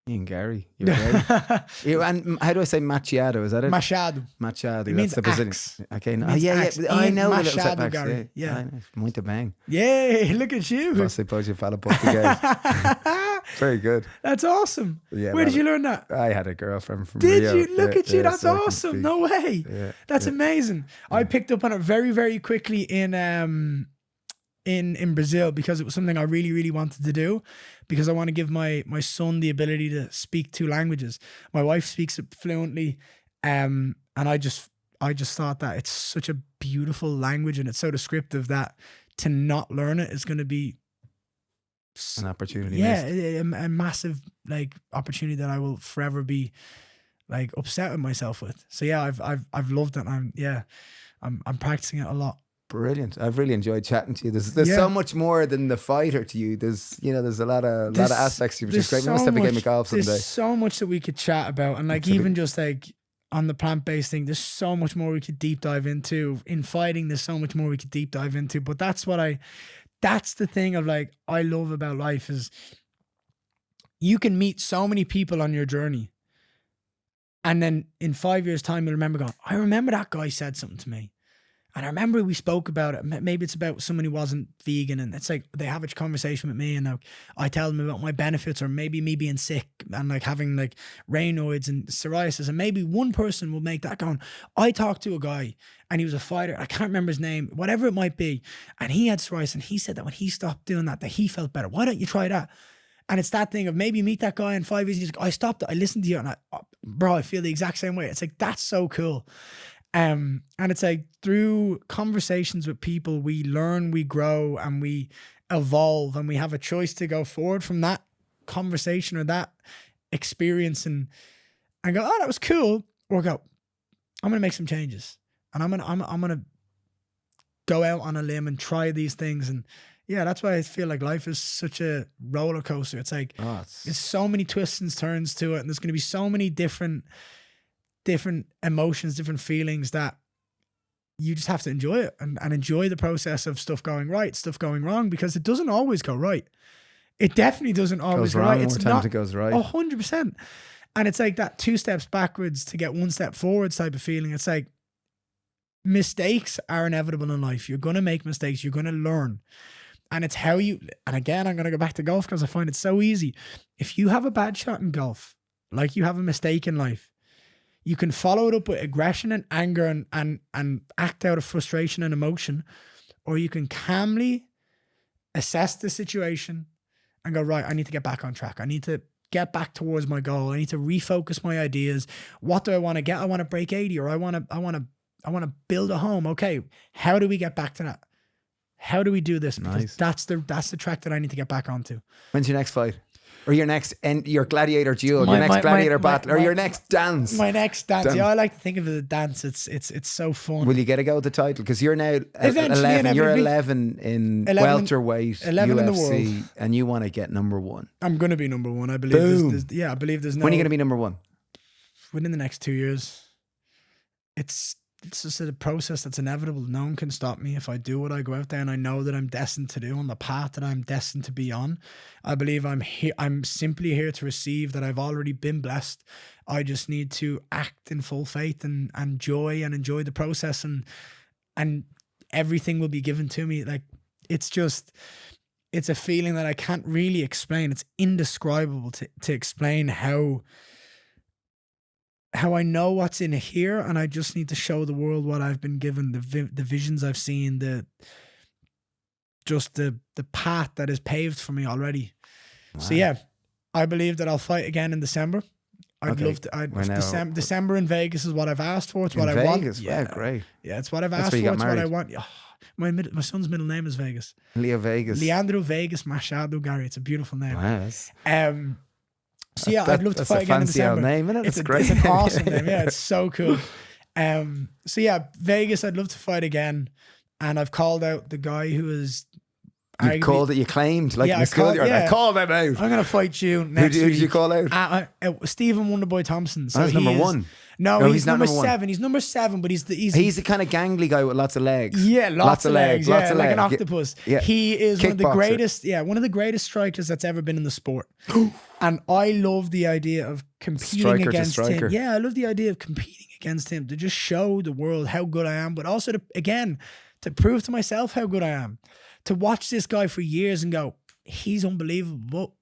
[SPEAKER 1] Ian Garry. You're great. And how do I say Machado? Is that it?
[SPEAKER 2] Machado.
[SPEAKER 1] Machado.
[SPEAKER 2] It
[SPEAKER 1] That's
[SPEAKER 2] means
[SPEAKER 1] the Brazilian.
[SPEAKER 2] axe.
[SPEAKER 1] Okay. No.
[SPEAKER 2] Means
[SPEAKER 1] Yeah.
[SPEAKER 2] axe.
[SPEAKER 1] I know.
[SPEAKER 2] Ian
[SPEAKER 1] the little
[SPEAKER 2] Machado
[SPEAKER 1] setbacks.
[SPEAKER 2] Garry. Yeah.
[SPEAKER 1] Muito bem.
[SPEAKER 2] Yay, look at you.
[SPEAKER 1] Você pode falar português. Very good.
[SPEAKER 2] That's awesome.
[SPEAKER 1] Yeah,
[SPEAKER 2] Where did you learn that?
[SPEAKER 1] I had a girlfriend from
[SPEAKER 2] Did
[SPEAKER 1] Rio.
[SPEAKER 2] you? Look at you. That's
[SPEAKER 1] so I can
[SPEAKER 2] awesome.
[SPEAKER 1] speak.
[SPEAKER 2] No way.
[SPEAKER 1] Yeah,
[SPEAKER 2] That's amazing. I picked up on it very, very quickly in Brazil, because it was something I really, really wanted to do, because I want to give my son the ability to speak 2 languages. My wife speaks it fluently. And I just thought that it's such a beautiful language and it's so descriptive that to not learn it is going to be
[SPEAKER 1] an opportunity.
[SPEAKER 2] Yeah, a massive like opportunity that I will forever be like upset with myself with. So yeah, I've loved it. I'm practicing it a lot.
[SPEAKER 1] Brilliant. I've really enjoyed chatting to you. There's so much more than the fighter to you. There's a lot of aspects to you, which is great. We must have a game of golf someday.
[SPEAKER 2] There's so much that we could chat about, and like even just like on the plant-based thing, there's so much more we could deep dive into. In fighting, there's so much more we could deep dive into. But that's the thing of like I love about life is you can meet so many people on your journey, and then in 5 years' time you'll remember going, I remember that guy said something to me. And I remember we spoke about it. Maybe it's about someone who wasn't vegan, and it's like they have a conversation with me, and like I tell them about my benefits, or maybe me being sick and like having like Raynaud's and psoriasis, and maybe one person will make that going. I talked to a guy, and he was a fighter. I can't remember his name, whatever it might be, and he had psoriasis, and he said that when he stopped doing that he felt better. Why don't you try that? And it's that thing of maybe meet that guy in 5 years. He's like, I stopped it. I listened to you, and I feel the exact same way. It's like that's so cool. And it's like through conversations with people, we learn, we grow, and we evolve, and we have a choice to go forward from that conversation or that experience and go, oh, that was cool. Or go, I'm going to make some changes, and I'm going to go out on a limb and try these things. And yeah, that's why I feel like life is such a roller coaster. It's like, there's so many twists and turns to it. And there's going to be so many different emotions, different feelings that you just have to enjoy it and enjoy the process of stuff going right, stuff going wrong, because it doesn't always go right. It definitely doesn't always go right.
[SPEAKER 1] It's not, it goes right.
[SPEAKER 2] 100%. And it's like that 2 steps backwards to get 1 step forwards type of feeling. It's like mistakes are inevitable in life. You're going to make mistakes. You're going to learn. And it's how you, and again, I'm going to go back to golf because I find it so easy. If you have a bad shot in golf, like you have a mistake in life, you can follow it up with aggression and anger and act out of frustration and emotion, or you can calmly assess the situation and go, right, I need to get back on track. I need to get back towards my goal. I need to refocus my ideas. What do I want to get? I want to break 80, or I want to build a home. Okay, how do we get back to that? How do we do this? Because that's the track that I need to get back onto.
[SPEAKER 1] When's your next fight? Or your next your gladiator duel, your next gladiator battle, or your next dance?
[SPEAKER 2] My next dance. Yeah, I like to think of it as a dance. It's so fun.
[SPEAKER 1] Will you get a go at the title? Because you're now 11. You're 11 in welterweight
[SPEAKER 2] 11
[SPEAKER 1] UFC,
[SPEAKER 2] in the world.
[SPEAKER 1] and you want to get number 1.
[SPEAKER 2] I'm going to be number 1. I believe. I believe there's no.
[SPEAKER 1] When are you going to be number 1?
[SPEAKER 2] Within the next 2 years. It's just a process that's inevitable. No one can stop me. If I do what I go out there and I know that I'm destined to do on the path that I'm destined to be on, I believe I'm simply here to receive that. I've already been blessed. I just need to act in full faith and joy and enjoy the process, and everything will be given to me. Like it's a feeling that I can't really explain. It's indescribable to explain how I know what's in here, and I just need to show the world what I've been given, the visions I've seen, the path that is paved for me already. Wow. So yeah, I believe that I'll fight again in December. I'd love to. December in Vegas is what I've asked for. It's what I want.
[SPEAKER 1] Yeah, great.
[SPEAKER 2] Yeah, it's what I've asked for. It's what I want. Oh, my son's middle name is Vegas.
[SPEAKER 1] Leandro
[SPEAKER 2] Vegas Machado Garry. It's a beautiful name.
[SPEAKER 1] Nice.
[SPEAKER 2] So yeah, I'd love to fight again in December.
[SPEAKER 1] Name, isn't it? It's great.
[SPEAKER 2] It's an awesome name. Yeah, it's so cool. So yeah, Vegas, I'd love to fight again. And I've called out the guy who is...
[SPEAKER 1] You called it, you claimed, like
[SPEAKER 2] yeah,
[SPEAKER 1] in the school yard. I called them out.
[SPEAKER 2] I'm going to fight you next week.
[SPEAKER 1] Who did you call out?
[SPEAKER 2] Stephen Wonderboy Thompson. So
[SPEAKER 1] that's number one.
[SPEAKER 2] No, he's number 7. He's number 7, but he's
[SPEAKER 1] the kind of gangly guy with lots of legs.
[SPEAKER 2] Yeah, lots of legs.
[SPEAKER 1] Lots
[SPEAKER 2] yeah,
[SPEAKER 1] of
[SPEAKER 2] like
[SPEAKER 1] legs.
[SPEAKER 2] an octopus.
[SPEAKER 1] Yeah.
[SPEAKER 2] He is one of the
[SPEAKER 1] Kickboxer.
[SPEAKER 2] greatest. Yeah, one of the greatest strikers that's ever been in the sport. And I love the idea of competing
[SPEAKER 1] Striker to
[SPEAKER 2] against
[SPEAKER 1] striker.
[SPEAKER 2] him. Yeah, I love the idea of competing against him to just show the world how good I am, but also to prove to myself how good I am. To watch this guy for years and go, he's unbelievable.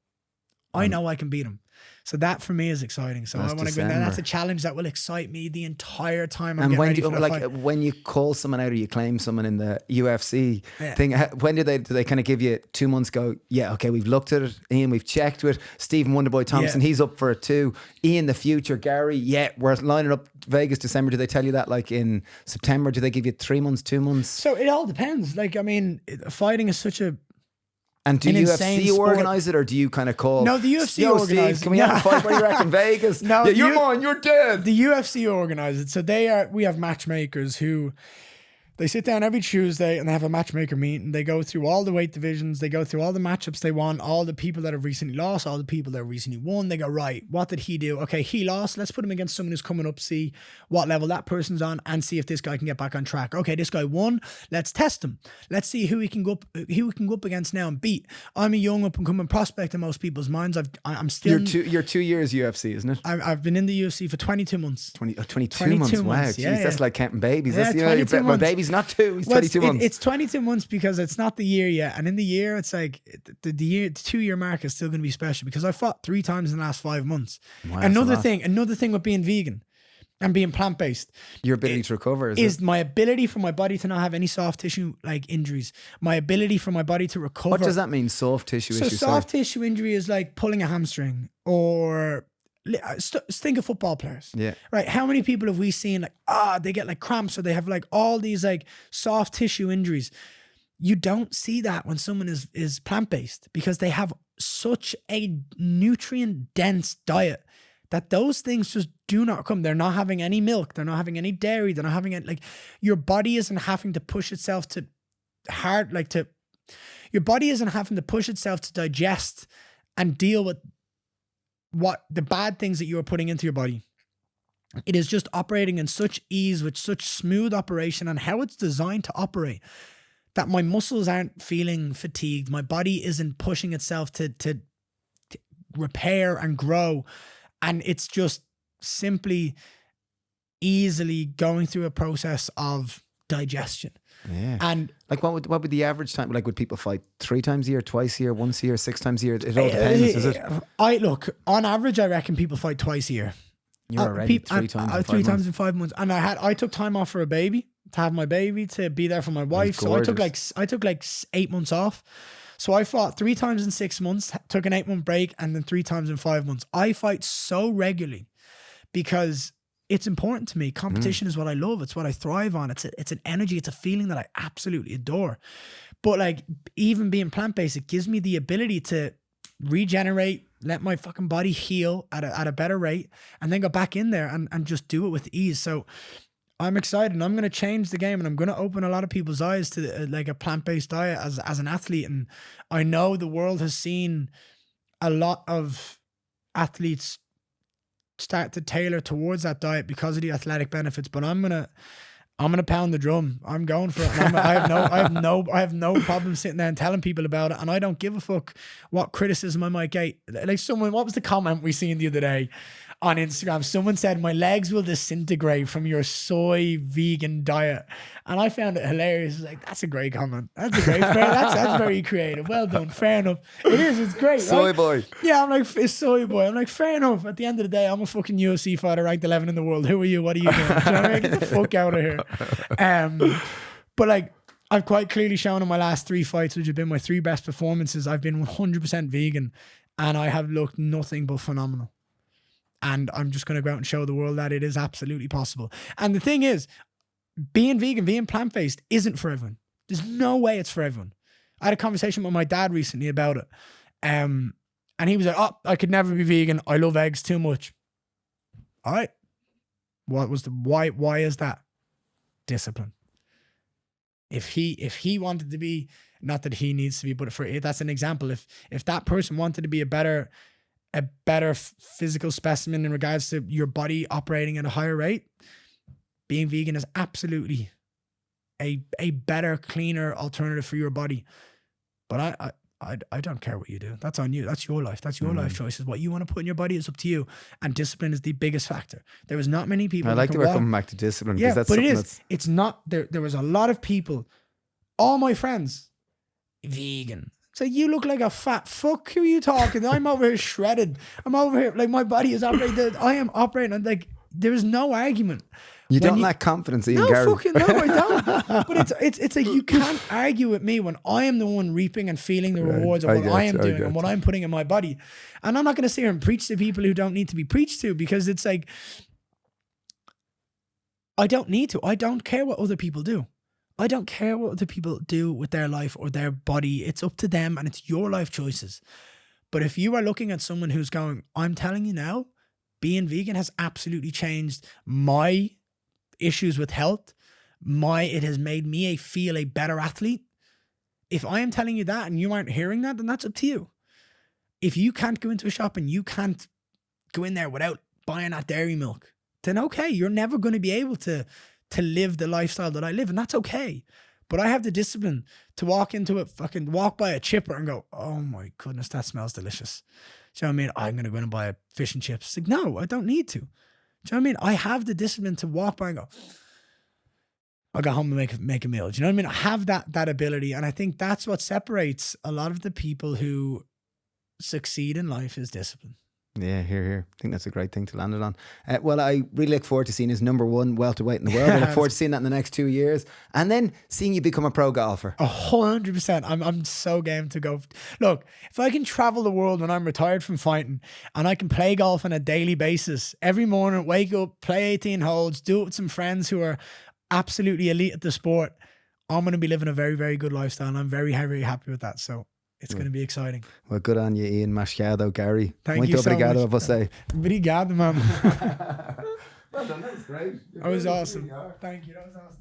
[SPEAKER 2] I know I can beat him. So that for me is exciting. So I want to go in there. That's a challenge that will excite me the entire time I'm getting ready for the fight.
[SPEAKER 1] When you call someone out or you claim someone in the UFC thing, when do they kind of give you 2 months, go, yeah, okay, we've looked at it, Ian, we've checked with Stephen Wonderboy Thompson, he's up for it too. Ian, the future, Gary, yeah, we're lining up Vegas December. Do they tell you that like in September? Do they give you 3 months, 2 months?
[SPEAKER 2] So it all depends. Like, I mean, fighting is such a...
[SPEAKER 1] And do UFC organise it, or do you kind of call?
[SPEAKER 2] No, the UFC organise it.
[SPEAKER 1] Can we have a fight? What do you reckon? Vegas?
[SPEAKER 2] No,
[SPEAKER 1] yeah, you're mine. You're dead.
[SPEAKER 2] The UFC organise it. So we have matchmakers who... They sit down every Tuesday and they have a matchmaker meeting. They go through all the weight divisions. They go through all the matchups they want, all the people that have recently lost, all the people that have recently won. They go, right, what did he do? Okay, he lost. Let's put him against someone who's coming up, see what level that person's on and see if this guy can get back on track. Okay, this guy won. Let's test him. Let's see who he can go up against now and beat. I'm a young up and coming prospect in most people's minds. I'm still...
[SPEAKER 1] You're 2 years UFC, isn't it?
[SPEAKER 2] I've been in the UFC for 22 months.
[SPEAKER 1] 22 months. Wow, geez, that's like counting babies.
[SPEAKER 2] Yeah,
[SPEAKER 1] That's, my baby's not 2. He's 22 months.
[SPEAKER 2] It's 22 months because it's not the year yet. And in the year, it's like the 2-year mark is still going to be special because I fought 3 times in the last 5 months. Wow, another thing with being vegan and being plant-based.
[SPEAKER 1] Your ability to recover is
[SPEAKER 2] my ability for my body to not have any soft tissue like injuries. My ability for my body to recover.
[SPEAKER 1] What does that mean, soft tissue issue?
[SPEAKER 2] So soft tissue injury is like pulling a hamstring or... think of football players.
[SPEAKER 1] Yeah.
[SPEAKER 2] Right. How many people have we seen like, they get like cramps or they have like all these like soft tissue injuries? You don't see that when someone is plant-based because they have such a nutrient dense diet that those things just do not come. They're not having any milk. They're not having any dairy. They're not having any, like, your body isn't having to push itself to your body isn't having to push itself to digest and deal with what the bad things that you are putting into your body. It is just operating in such ease with such smooth operation and how it's designed to operate that my muscles aren't feeling fatigued. My body isn't pushing itself to repair and grow. And it's just simply easily going through a process of digestion.
[SPEAKER 1] Yeah.
[SPEAKER 2] And
[SPEAKER 1] like what would the average time, like would people fight 3 times a year, twice a year, once a year, 6 times a year? It all depends, is it?
[SPEAKER 2] Look, on average, I reckon people fight twice a year.
[SPEAKER 1] You're already 3 times.
[SPEAKER 2] 3 times in 5 months. And I took time off for a baby, to have my baby, to be there for my wife. So I took like 8 months off. So I fought 3 times in 6 months, took an 8-month break, and then 3 times in 5 months. I fight so regularly because it's important to me. Competition is what I love. It's what I thrive on. It's an energy. It's a feeling that I absolutely adore. But like even being plant-based, it gives me the ability to regenerate, let my fucking body heal at a better rate, and then go back in there and just do it with ease. So I'm excited and I'm going to change the game and I'm going to open a lot of people's eyes to like a plant-based diet as an athlete. And I know the world has seen a lot of athletes start to tailor towards that diet because of the athletic benefits, but I'm gonna pound the drum. I'm going for it. And I have no problem sitting there and telling people about it, and I don't give a fuck what criticism I might get. Like what was the comment we seen the other day on Instagram? Someone said, "My legs will disintegrate from your soy vegan diet," and I found it hilarious. Like, that's a great comment. That's very creative. Well done. Fair enough. It is. It's great.
[SPEAKER 1] Soy
[SPEAKER 2] right?
[SPEAKER 1] boy.
[SPEAKER 2] Yeah, I'm like, it's soy boy. I'm like, fair enough. At the end of the day, I'm a fucking UFC fighter, ranked 11 in the world. Who are you? What are you doing? Do you know what I mean? Get the fuck out of here. But like, I've quite clearly shown in my last 3 fights, which have been my 3 best performances, I've been 100% vegan, and I have looked nothing but phenomenal. And I'm just going to go out and show the world that it is absolutely possible. And the thing is, being vegan, being plant-based isn't for everyone. There's no way it's for everyone. I had a conversation with my dad recently about it. And And he was like, oh, I could never be vegan. I love eggs too much. All right. Why is that? Discipline. If he wanted to be, not that he needs to be, but that's an example. If that person wanted to be a better physical specimen in regards to your body operating at a higher rate, being vegan is absolutely a better, cleaner alternative for your body. But I don't care what you do. That's on you. That's your life. That's your life choices. What you want to put in your body is up to you. And discipline is the biggest factor. There was not many people.
[SPEAKER 1] I like that we're coming back to discipline.
[SPEAKER 2] Yeah,
[SPEAKER 1] that's
[SPEAKER 2] but it is. It's not. There was a lot of people. All my friends, vegan. So you look like a fat fuck. Who are you talking? I'm over here shredded. I'm over here like my body is operating. I am operating. And like there's no argument.
[SPEAKER 1] You don't lack confidence, Ian
[SPEAKER 2] no,
[SPEAKER 1] Garry.
[SPEAKER 2] Fucking no, I don't. But it's like you can't argue with me when I am the one reaping and feeling the rewards of what I am doing and what I'm putting in my body. And I'm not going to sit here and preach to people who don't need to be preached to, because it's like, I don't need to. I don't care what other people do. I don't care what other people do with their life or their body. It's up to them and it's your life choices. But if you are looking at someone who's going, I'm telling you now, being vegan has absolutely changed my issues with health. It has made me feel a better athlete. If I am telling you that and you aren't hearing that, then that's up to you. If you can't go into a shop and you can't go in there without buying that dairy milk, then okay, you're never going to be able to live the lifestyle that I live, and that's okay. But I have the discipline to walk by a chipper and go, oh my goodness, that smells delicious. Do you know what I mean? I'm going to go in and buy a fish and chips. It's like, no, I don't need to. Do you know what I mean? I have the discipline to walk by and go, I'll go home and make a meal. Do you know what I mean? I have that ability. And I think that's what separates a lot of the people who succeed in life is discipline.
[SPEAKER 1] Yeah, here. I think that's a great thing to land it on. Well, I really look forward to seeing his #1 welterweight in the world. I look forward to seeing that in the next 2 years. And then seeing you become a pro golfer.
[SPEAKER 2] 100%. I'm so game to go. Look, if I can travel the world when I'm retired from fighting and I can play golf on a daily basis, every morning, wake up, play 18 holes, do it with some friends who are absolutely elite at the sport, I'm going to be living a very, very good lifestyle. And I'm very, very happy with that. So it's going to be exciting.
[SPEAKER 1] Well, good on you, Ian Machado Garry.
[SPEAKER 2] Thank you so much.
[SPEAKER 1] Obrigado a você.
[SPEAKER 2] Obrigado, man.
[SPEAKER 1] Well done, that was great.
[SPEAKER 2] That was awesome. Thank you. That was awesome.